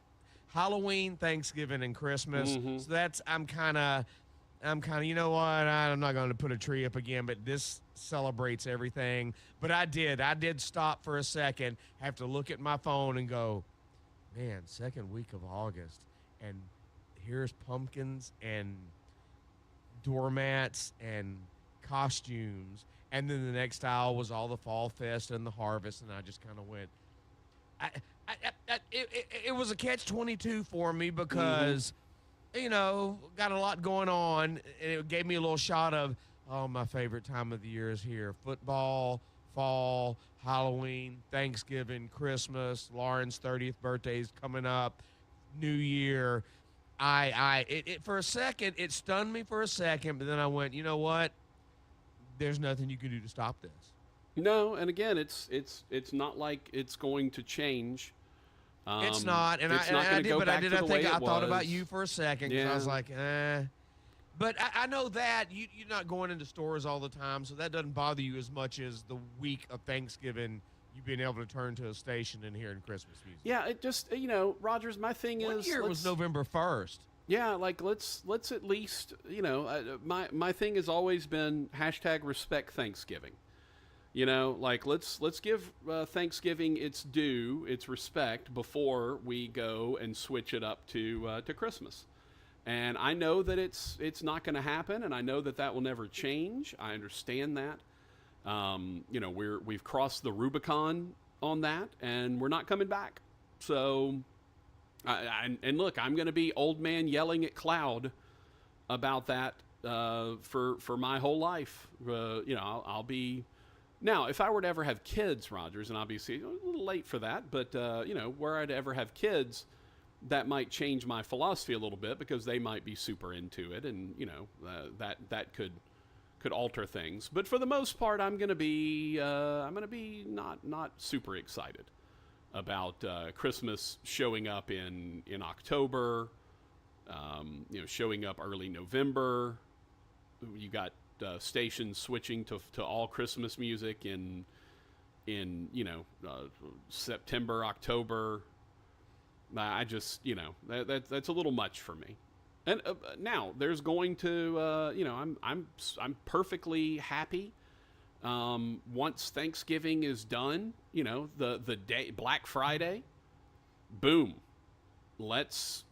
Halloween, Thanksgiving, and Christmas. Mm-hmm. So I'm kind of, you know what, I'm not going to put a tree up again, but this celebrates everything. But I did stop for a second, have to look at my phone and go, man, second week of August, and here's pumpkins and doormats and costumes And then the next aisle was all the Fall Fest and the Harvest, and I just kind of went. It was a catch-22 for me because, got a lot going on, and it gave me a little shot of, my favorite time of the year is here. Football, fall, Halloween, Thanksgiving, Christmas, Lauren's 30th birthday is coming up, New Year. For a second, it stunned me for a second, but then I went, you know what? There's nothing you can do to stop this. No, and again, it's not like it's going to change. It's not, and it's I not going to go back to the way it I thought was. about you for a second. 'Cause I was like, But I know that you're not going into stores all the time, so that doesn't bother you as much as the week of Thanksgiving, you being able to turn to a station and hearing Christmas music. Yeah, it just, Rogers, my thing is... One year it was November 1st. Yeah, like, let's at least, my thing has always been #respect Thanksgiving. Let's give Thanksgiving its due, its respect, before we go and switch it up to Christmas. And I know that it's not going to happen, and I know that will never change. I understand that. We've crossed the Rubicon on that, and we're not coming back. So, and look, I'm going to be old man yelling at cloud about that for my whole life. I'll be... Now, if I were to ever have kids, Rogers, and obviously a little late for that, but, were I to ever have kids, that might change my philosophy a little bit because they might be super into it, and, that could alter things. But for the most part, I'm going to be not super excited about Christmas showing up in October, showing up early November. You got stations switching to all Christmas music in September, October. I just, that's a little much for me. And now there's going to, I'm perfectly happy. Once Thanksgiving is done, the day, Black Friday, boom, let's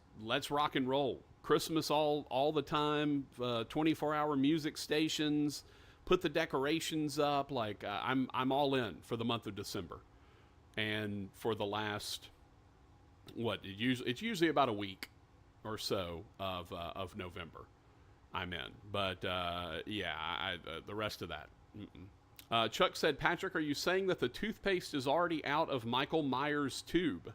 rock and roll. Christmas all the time, 24-hour music stations, put the decorations up. Like I'm all in for the month of December, and for the last it's usually about a week or so of November, I'm in. But the rest of that. Chuck said, Patrick, are you saying that the toothpaste is already out of Michael Myers' tube?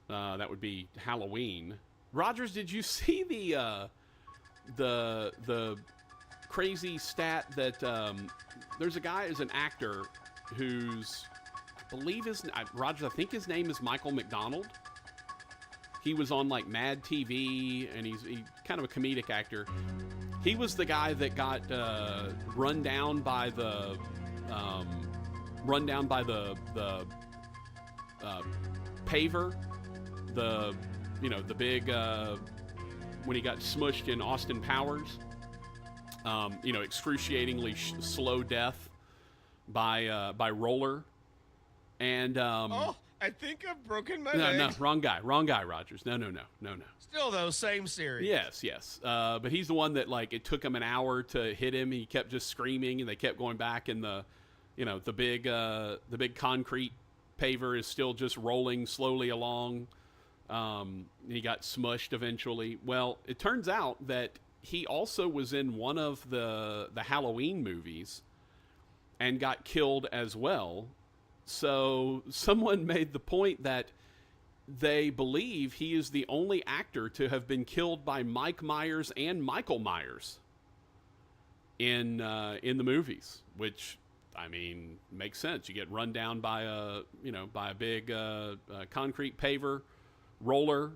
That would be Halloween. Rogers, did you see the crazy stat that there's a guy as an actor who's, Rogers, I think his name is Michael McDonald. He was on like Mad TV, and he's kind of a comedic actor. He was the guy that got run down by the paver. The big, when he got smushed in Austin Powers, excruciatingly slow death by roller. And, I think I've broken my leg. No, wrong guy, Rogers. No. Still though, same series. Yes. But he's the one that, like, it took him an hour to hit him. He kept just screaming, and they kept going back, and the big concrete paver is still just rolling slowly along. He got smushed eventually. Well, it turns out that he also was in one of the Halloween movies and got killed as well. So someone made the point that they believe he is the only actor to have been killed by Mike Myers and Michael Myers in the movies, which, I mean, makes sense. You get run down by a big concrete paver roller,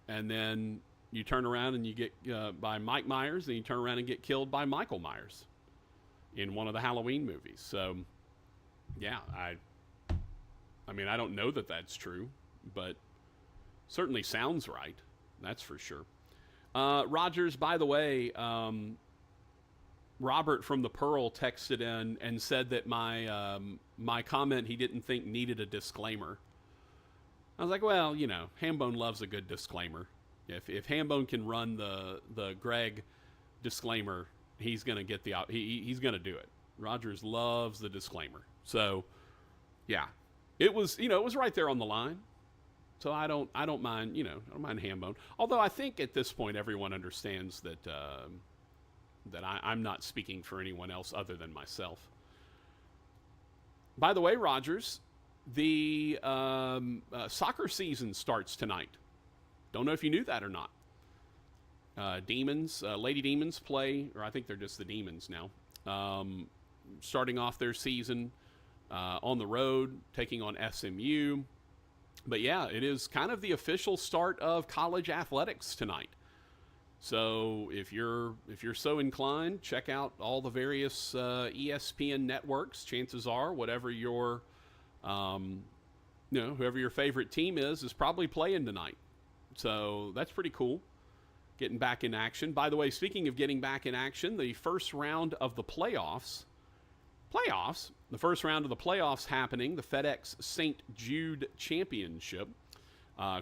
and then you turn around and you get by Mike Myers, and you turn around and get killed by Michael Myers in one of the Halloween movies. So, yeah, I mean, I don't know that that's true, but certainly sounds right. That's for sure. Rogers, by the way, Robert from the Pearl texted in and said that my comment he didn't think needed a disclaimer. I was like, well, Hambone loves a good disclaimer. If Hambone can run the Greg disclaimer he's going to get he's going to do it. Rogers loves the disclaimer. So, yeah, it was right there on the line. So I don't mind, I don't mind Hambone. Although I think at this point everyone understands that I'm not speaking for anyone else other than myself. By the way, Rogers, the soccer season starts tonight. Don't know if you knew that or not. Lady Demons play, or I think they're just the Demons now, starting off their season on the road, taking on SMU. But yeah, it is kind of the official start of college athletics tonight. So if you're so inclined, check out all the various ESPN networks. Chances are, whatever your whoever your favorite team is probably playing tonight. So that's pretty cool. Getting back in action. By the way, speaking of getting back in action, the first round of the playoffs, the first round of the playoffs happening, the FedEx St. Jude Championship.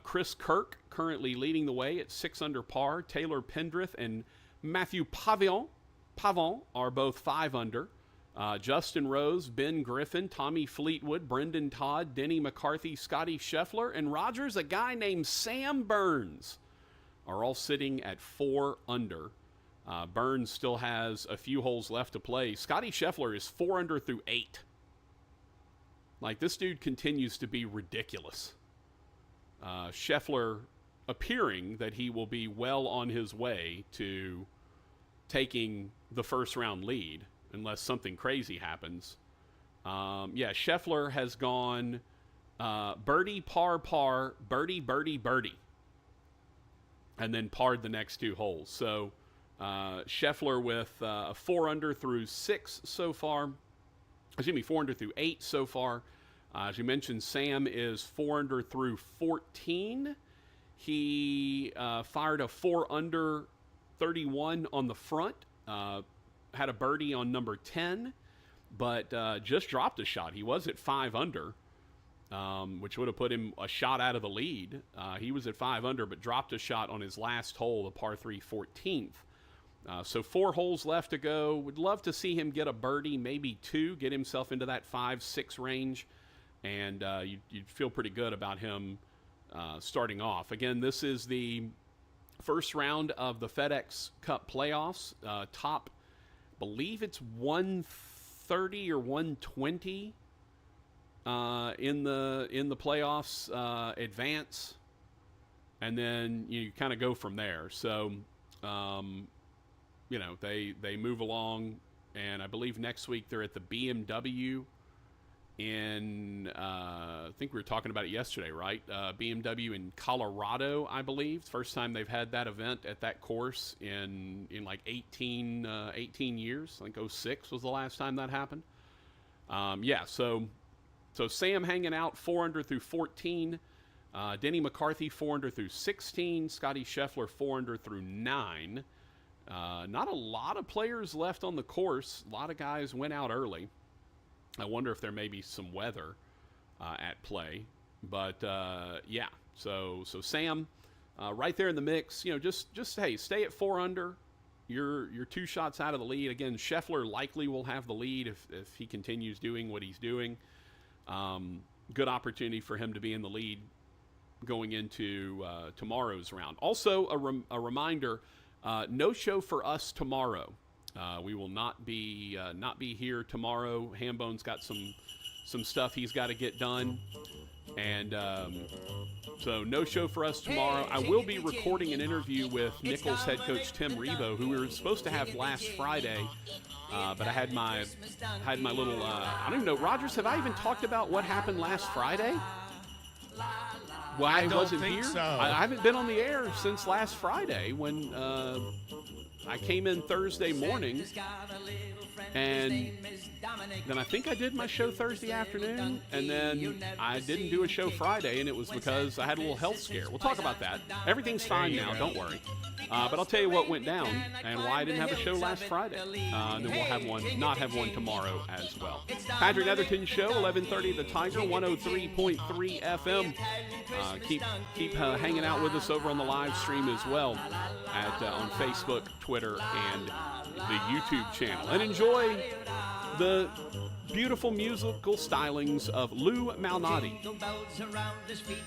Chris Kirk currently leading the way at 6 under par. Taylor Pendrith and Matthew Pavon are both 5 under. Justin Rose, Ben Griffin, Tommy Fleetwood, Brendan Todd, Denny McCarthy, Scotty Scheffler, and Rogers, a guy named Sam Burns, are all sitting at 4 under. Burns still has a few holes left to play. Scotty Scheffler is 4 under through 8. Like, this dude continues to be ridiculous. Scheffler appearing that he will be well on his way to taking the first round lead unless something crazy happens. Scheffler has gone birdie, par, par, birdie, birdie, birdie, and then parred the next 2 holes. So Scheffler with 4 under through 6 so far. 4 under through 8 so far. As you mentioned, Sam is 4 under through 14. He fired a 4 under 31 on the front. Had a birdie on number 10, but just dropped a shot. He was at 5 under, which would have put him a shot out of the lead. He was at 5 under, but dropped a shot on his last hole, the par 3 14th. So 4 holes left to go. Would love to see him get a birdie, maybe 2, get himself into that 5-6 range, and you'd feel pretty good about him starting off. Again, this is the first round of the FedEx Cup playoffs. Top, believe it's 130 or 120 in the playoffs advance, and then you kind of go from there. So they move along, and I believe next week they're at the BMW in I think we were talking about it yesterday, right? BMW in Colorado, I believe. First time they've had that event at that course in like 18 years. I think 06 was the last time that happened. So Sam hanging out 4 under through 14. Denny McCarthy 4 under through 16. Scotty Scheffler 4 under through 9. Not a lot of players left on the course. A lot of guys went out early. I wonder if there may be some weather at play. But, so Sam right there in the mix. Hey, stay at 4 under. You're 2 shots out of the lead. Again, Scheffler likely will have the lead if he continues doing what he's doing. Good opportunity for him to be in the lead going into tomorrow's round. Also, a reminder, no show for us tomorrow. We will not be here tomorrow. Hambone's got some stuff he's got to get done, and so no show for us tomorrow. I will be recording an interview with Nichols head coach Tim Rebo, who we were supposed to have last Friday, but I had my little I don't even know. Rogers, have I even talked about what happened last Friday? Why I wasn't here? So. I haven't been on the air since last Friday when I came in Thursday morning, and then I think I did my show Thursday afternoon, and then I didn't do a show Friday, and it was because I had a little health scare. We'll talk about that. Everything's fine now, don't worry. But I'll tell you what went down and why I didn't have a show last Friday. And then we'll not have one tomorrow as well. Patrick Netherton Show, 1130 The Tiger, 103.3 FM. keep hanging out with us over on the live stream as well on Facebook, Twitter, and the YouTube channel. And enjoy the beautiful musical stylings of Lou Malnati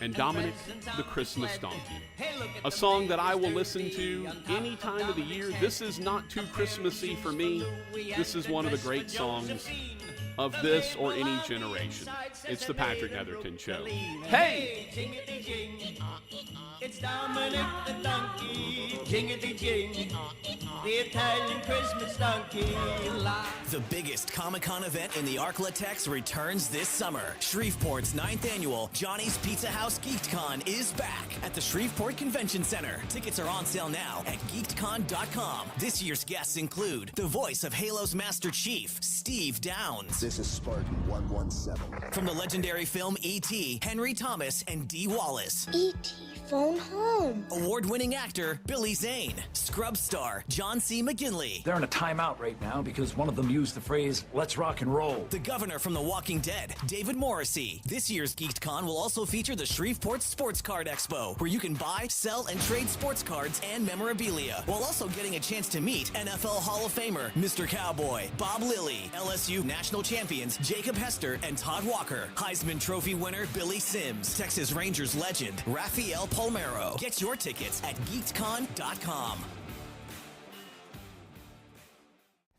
and Dominic the Christmas Donkey. A song that I will listen to any time of the year. This is not too Christmassy for me. This is one of the great songs of this or any generation. It's the Patrick Netherton Show. Hey! It's Dominic the Donkey, jingity-jing, the Italian Christmas donkey. The biggest Comic-Con event in the Arklatex returns this summer. Shreveport's 9th annual Johnny's Pizza House GeekedCon is back at the Shreveport Convention Center. Tickets are on sale now at geekedcon.com. This year's guests include the voice of Halo's Master Chief, Steve Downs. This is Spartan 117. From the legendary film E.T., Henry Thomas and Dee Wallace. E.T. phone home. Award-winning actor Billy Zane, Scrubs star John C. McGinley. They're in a timeout right now because one of them used the phrase, "let's rock and roll." The governor from The Walking Dead, David Morrissey. This year's GeekedCon will also feature the Shreveport Sports Card Expo, where you can buy, sell, and trade sports cards and memorabilia, while also getting a chance to meet NFL Hall of Famer Mr. Cowboy, Bob Lilly, LSU national champions Jacob Hester and Todd Walker, Heisman Trophy winner Billy Sims, Texas Rangers legend Rafael Palmeiro. Get your tickets at geekedcon.com.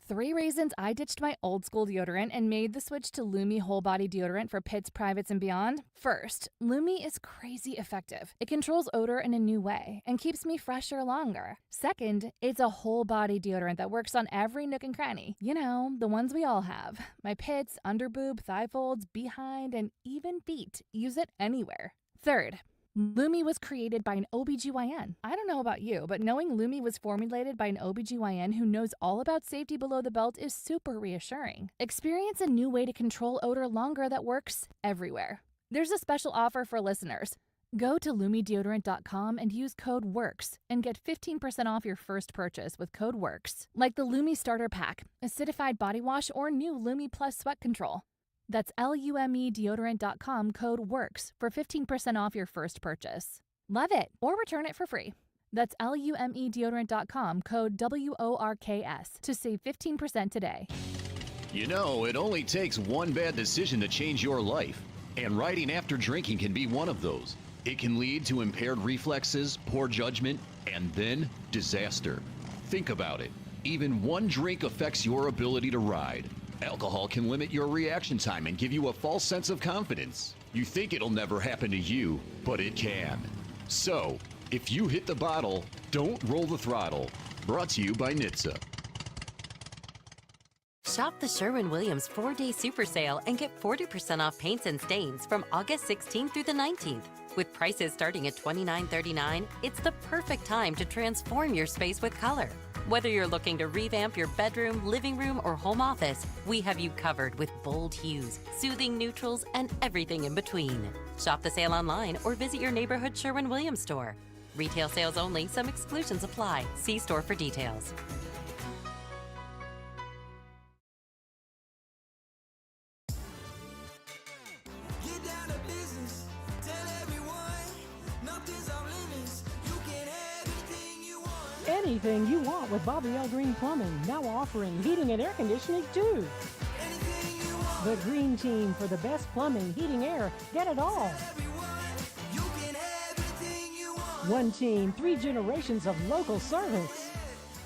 3 reasons I ditched my old school deodorant and made the switch to Lumi Whole Body Deodorant for pits, privates, and beyond. First, Lumi is crazy effective. It controls odor in a new way and keeps me fresher longer. Second, it's a whole body deodorant that works on every nook and cranny. You know, the ones we all have. My pits, underboob, thigh folds, behind, and even feet. Use it anywhere. Third, Lumi was created by an OBGYN. I don't know about you, but knowing Lumi was formulated by an OBGYN who knows all about safety below the belt is super reassuring. Experience a new way to control odor longer that works everywhere. There's a special offer for listeners. Go to LumiDeodorant.com and use code WORKS and get 15% off your first purchase with code WORKS. Like the Lumi Starter Pack, Acidified Body Wash, or new Lumi Plus Sweat Control. That's LumeDeodorant.com, code WORKS for 15% off your first purchase. Love it, or return it for free. That's LumeDeodorant.com, code WORKS to save 15% today. You know, it only takes one bad decision to change your life, and riding after drinking can be one of those. It can lead to impaired reflexes, poor judgment, and then disaster. Think about it. Even one drink affects your ability to ride. Alcohol can limit your reaction time and give you a false sense of confidence. You think it'll never happen to you, but it can. So, if you hit the bottle, don't roll the throttle. Brought to you by NHTSA. Shop the Sherwin-Williams 4-day super sale and get 40% off paints and stains from August 16th through the 19th. With prices starting at $29.39, it's the perfect time to transform your space with color. Whether you're looking to revamp your bedroom, living room, or home office, we have you covered with bold hues, soothing neutrals, and everything in between. Shop the sale online or visit your neighborhood Sherwin-Williams store. Retail sales only. Some exclusions apply. See store for details. Anything you want with Bobby L. Greene Plumbing, now offering heating and air conditioning too. The Greene Team for the best plumbing, heating, air, get it all. One team, 3 generations of local service.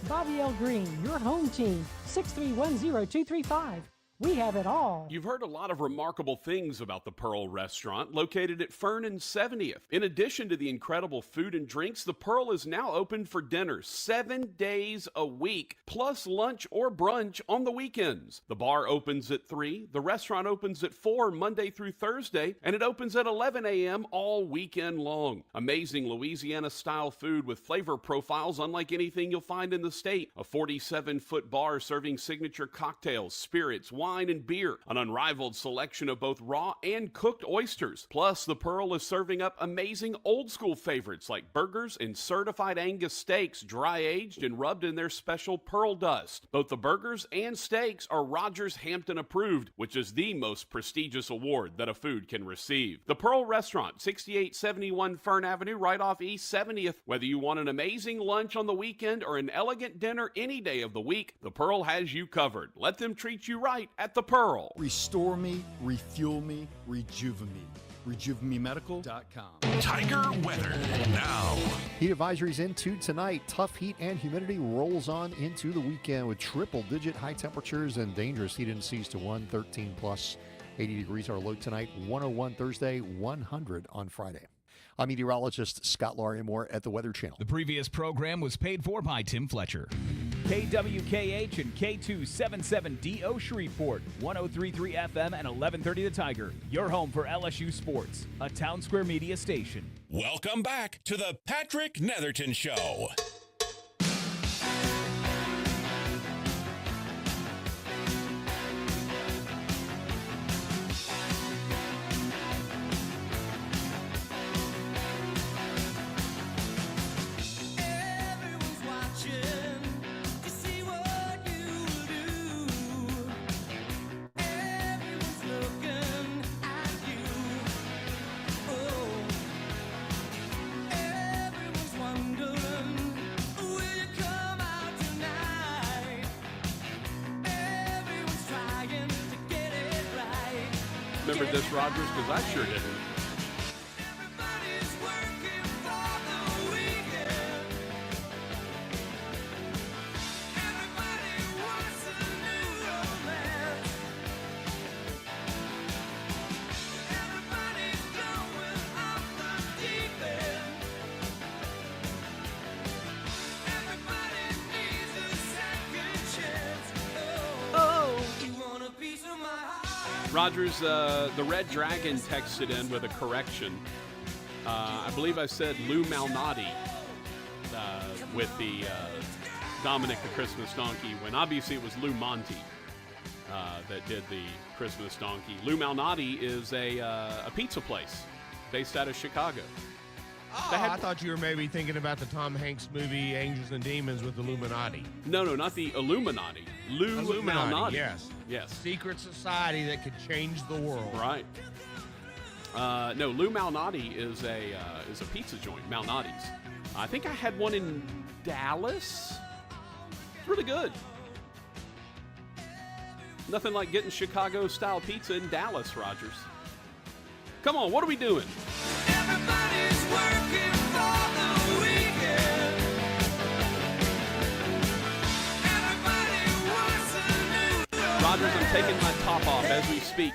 Bobby L. Greene, your home team, 6310235. We have it all. You've heard a lot of remarkable things about the Pearl Restaurant, located at Fern and 70th. In addition to the incredible food and drinks, the Pearl is now open for dinner 7 days a week, plus lunch or brunch on the weekends. The bar opens at 3, the restaurant opens at 4 Monday through Thursday, and it opens at 11 a.m. all weekend long. Amazing Louisiana-style food with flavor profiles unlike anything you'll find in the state. A 47-foot bar serving signature cocktails, spirits, wine, wine and beer, an unrivaled selection of both raw and cooked oysters. Plus, the Pearl is serving up amazing old-school favorites like burgers and certified Angus steaks, dry-aged and rubbed in their special Pearl dust. Both the burgers and steaks are Rogers Hampton approved, which is the most prestigious award that a food can receive. The Pearl Restaurant, 6871 Fern Avenue, right off East 70th. Whether you want an amazing lunch on the weekend or an elegant dinner any day of the week, the Pearl has you covered. Let them treat you right at the Pearl. Restore me, refuel me, rejuvenate me. RejuveMeMedical.com. Tiger weather now. Heat advisories into tonight. Tough heat and humidity rolls on into the weekend with triple-digit high temperatures and dangerous heat indices to 113 plus. 80 degrees our low tonight, 101 Thursday, 100 on Friday. I'm meteorologist Scott Lauriamore at the Weather Channel. The previous program was paid for by Tim Fletcher. KWKH and K277DO Shreveport, 103.3 FM and 1130 The Tiger. Your home for LSU sports, a Town Square Media station. Welcome back to the Patrick Netherton Show. Remember this, Rogers? Because I sure didn't. Rogers, the Red Dragon texted in with a correction. I believe I said Lou Malnati with the Dominic the Christmas Donkey, when obviously it was Lou Monty that did the Christmas Donkey. Lou Malnati is a pizza place based out of Chicago. Oh, I thought you were maybe thinking about the Tom Hanks movie Angels and Demons with Illuminati. No, not the Illuminati. Lou Malnati. Yes. Secret society that could change the world. Right. No, Lou Malnati is a pizza joint, Malnati's. I think I had one in Dallas. It's really good. Nothing like getting Chicago-style pizza in Dallas, Rogers. Come on, what are we doing? Everybody's working for the weekend. Everybody wants a new Rogers, I'm taking my top off as we speak.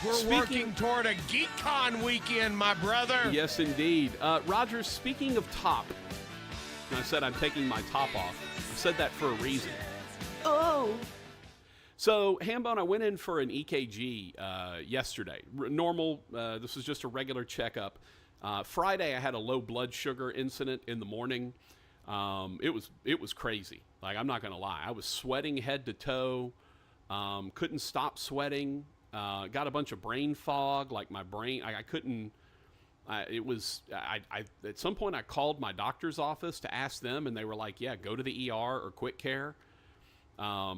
We're working toward a GeekCon weekend, my brother. Yes, indeed. Rogers, speaking of top, and I said I'm taking my top off. I said that for a reason. Oh. So, Hambone, I went in for an EKG yesterday. Normal, this was just a regular checkup. Friday, I had a low blood sugar incident in the morning. It was crazy. Like, I'm not going to lie. I was sweating head to toe, couldn't stop sweating, got a bunch of brain fog. Like, my brain, I couldn't, at some point, I called my doctor's office to ask them, and they were like, yeah, go to the ER or quick care. I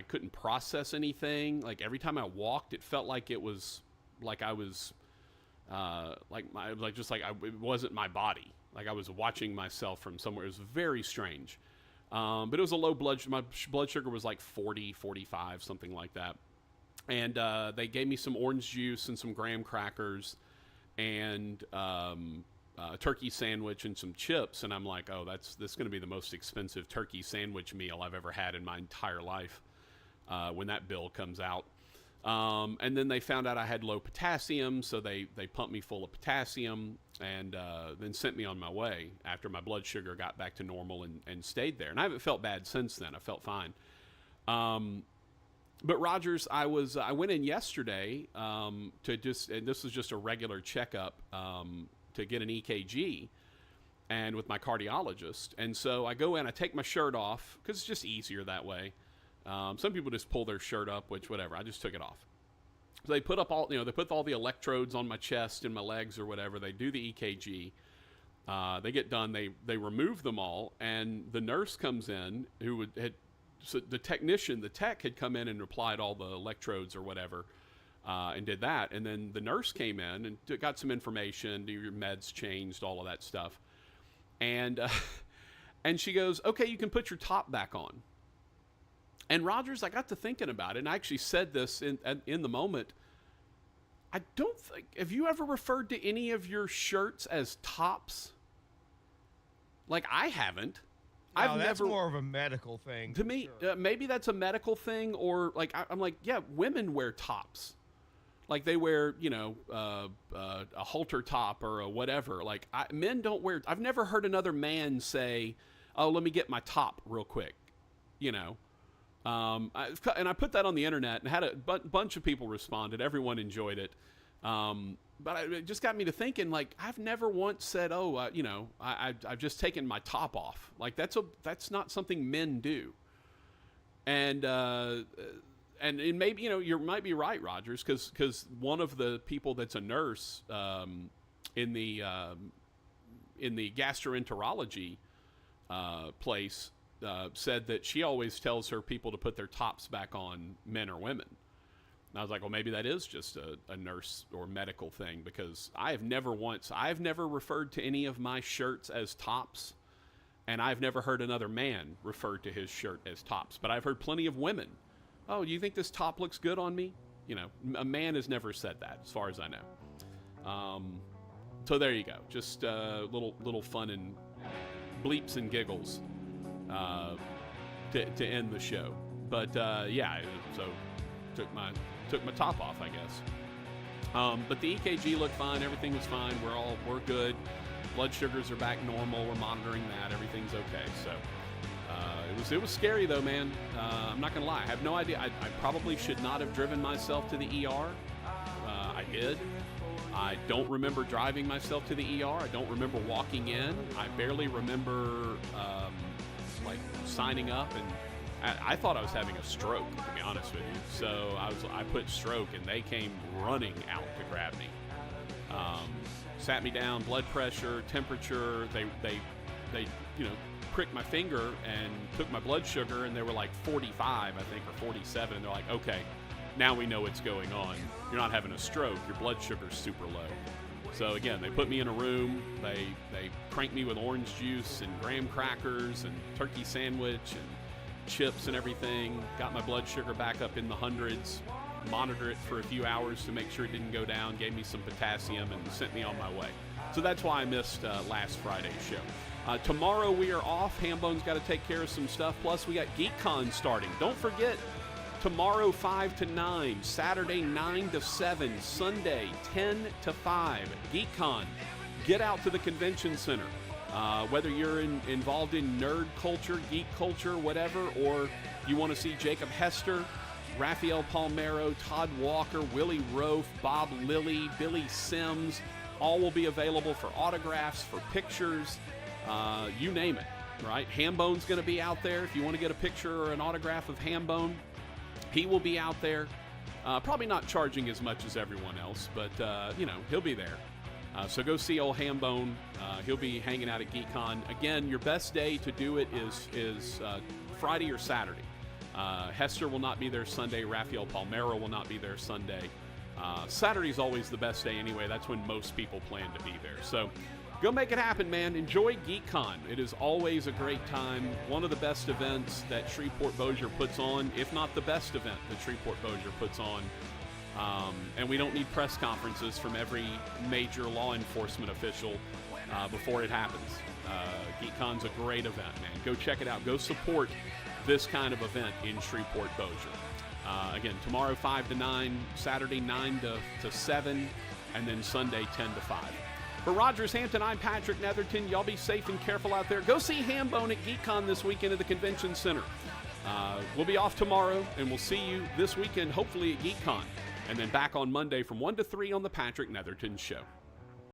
couldn't process anything. Like, every time I walked, it felt like it was like I was, it wasn't my body. Like I was watching myself from somewhere. It was very strange. But it was a low my blood sugar was like 40, 45, something like that. And, they gave me some orange juice and some graham crackers and, a turkey sandwich and some chips, and I'm like, oh, this is going to be the most expensive turkey sandwich meal I've ever had in my entire life when that bill comes out. And then they found out I had low potassium, so they pumped me full of potassium and then sent me on my way after my blood sugar got back to normal and stayed there. And I haven't felt bad since then. I felt fine. But Rogers, I went in yesterday and this was just a regular checkup to get an EKG and with my cardiologist. And so I go in, I take my shirt off because it's just easier that way. Some people just pull their shirt up, which whatever. I just took it off. So they put up all, they put all the electrodes on my chest and my legs or whatever. They do the EKG. They get done. They remove them all, and the nurse comes in so the tech had come in and applied all the electrodes or whatever, and did that. And then the nurse came in and got some information. Your meds changed, all of that stuff. And she goes, "Okay, you can put your top back on." And Rogers, I got to thinking about it, and I actually said this in the moment. I don't think, have you ever referred to any of your shirts as tops? Like, I haven't. No, that's more of a medical thing. To me, maybe that's a medical thing, or like, I'm like, yeah, women wear tops. Like, they wear, a halter top or a whatever. Like, men don't wear, I've never heard another man say, "Oh, let me get my top real quick," and I put that on the internet and had a bunch of people responded. Everyone enjoyed it. But it just got me to thinking, like, I've never once said, "Oh, I've just taken my top off." Like, that's not something men do. And maybe, you might be right, Rogers, because one of the people that's a nurse in the gastroenterology place said that she always tells her people to put their tops back on, men or women. And I was like, well, maybe that is just a nurse or medical thing, because I've never referred to any of my shirts as tops, and I've never heard another man refer to his shirt as tops. But I've heard plenty of women, "Oh, do you think this top looks good on me?" A man has never said that, as far as I know. So there you go. Just little fun and bleeps and giggles to end the show. But yeah, so took my top off, I guess. But the EKG looked fine. Everything was fine. We're good. Blood sugars are back normal. We're monitoring that. Everything's okay. So it was scary though, man. I'm not gonna lie. I have no idea. I probably should not have driven myself to the ER. I did. I don't remember driving myself to the ER. I don't remember walking in. I barely remember signing up, and I thought I was having a stroke, to be honest with you. So I put stroke, and they came running out to grab me. Sat me down, blood pressure, temperature. They pricked my finger and took my blood sugar, and they were like 45, I think, or 47. And they're like, "Okay, now we know what's going on. You're not having a stroke. Your blood sugar's super low." So again, they put me in a room. They cranked me with orange juice and graham crackers and turkey sandwich and chips and everything. Got my blood sugar back up in the hundreds. Monitored it for a few hours to make sure it didn't go down. Gave me some potassium and sent me on my way. So that's why I missed last Friday's show. Tomorrow we are off. Hambone's got to take care of some stuff. Plus we got GeekCon starting. Don't forget, tomorrow 5 to 9, Saturday 9 to 7, Sunday 10 to 5. GeekCon. Get out to the convention center. Whether you're involved in nerd culture, geek culture, whatever, or you want to see Jacob Hester, Raphael Palmero, Todd Walker, Willie Rofe, Bob Lilly, Billy Sims, all will be available for autographs, for pictures, you name it, right? Hambone's going to be out there. If you want to get a picture or an autograph of Hambone, he will be out there. Probably not charging as much as everyone else, but, he'll be there. So go see old Hambone. He'll be hanging out at GeekCon. Again, your best day to do it is Friday or Saturday. Hester will not be there Sunday. Raphael Palmero will not be there Sunday. Saturday's always the best day anyway. That's when most people plan to be there. So go make it happen, man. Enjoy GeekCon. It is always a great time. One of the best events that Shreveport-Bossier puts on, if not the best event that Shreveport-Bossier puts on. And we don't need press conferences from every major law enforcement official before it happens. GeekCon's a great event, man. Go check it out. Go support this kind of event in Shreveport-Bossier. Again, tomorrow 5 to 9, Saturday 9 to 7, and then Sunday 10 to 5. For Rogers Hampton, I'm Patrick Netherton. Y'all be safe and careful out there. Go see Hambone at GeekCon this weekend at the Convention Center. We'll be off tomorrow, and we'll see you this weekend, hopefully at GeekCon. And then back on Monday from 1 to 3 on the Patrick Netherton Show.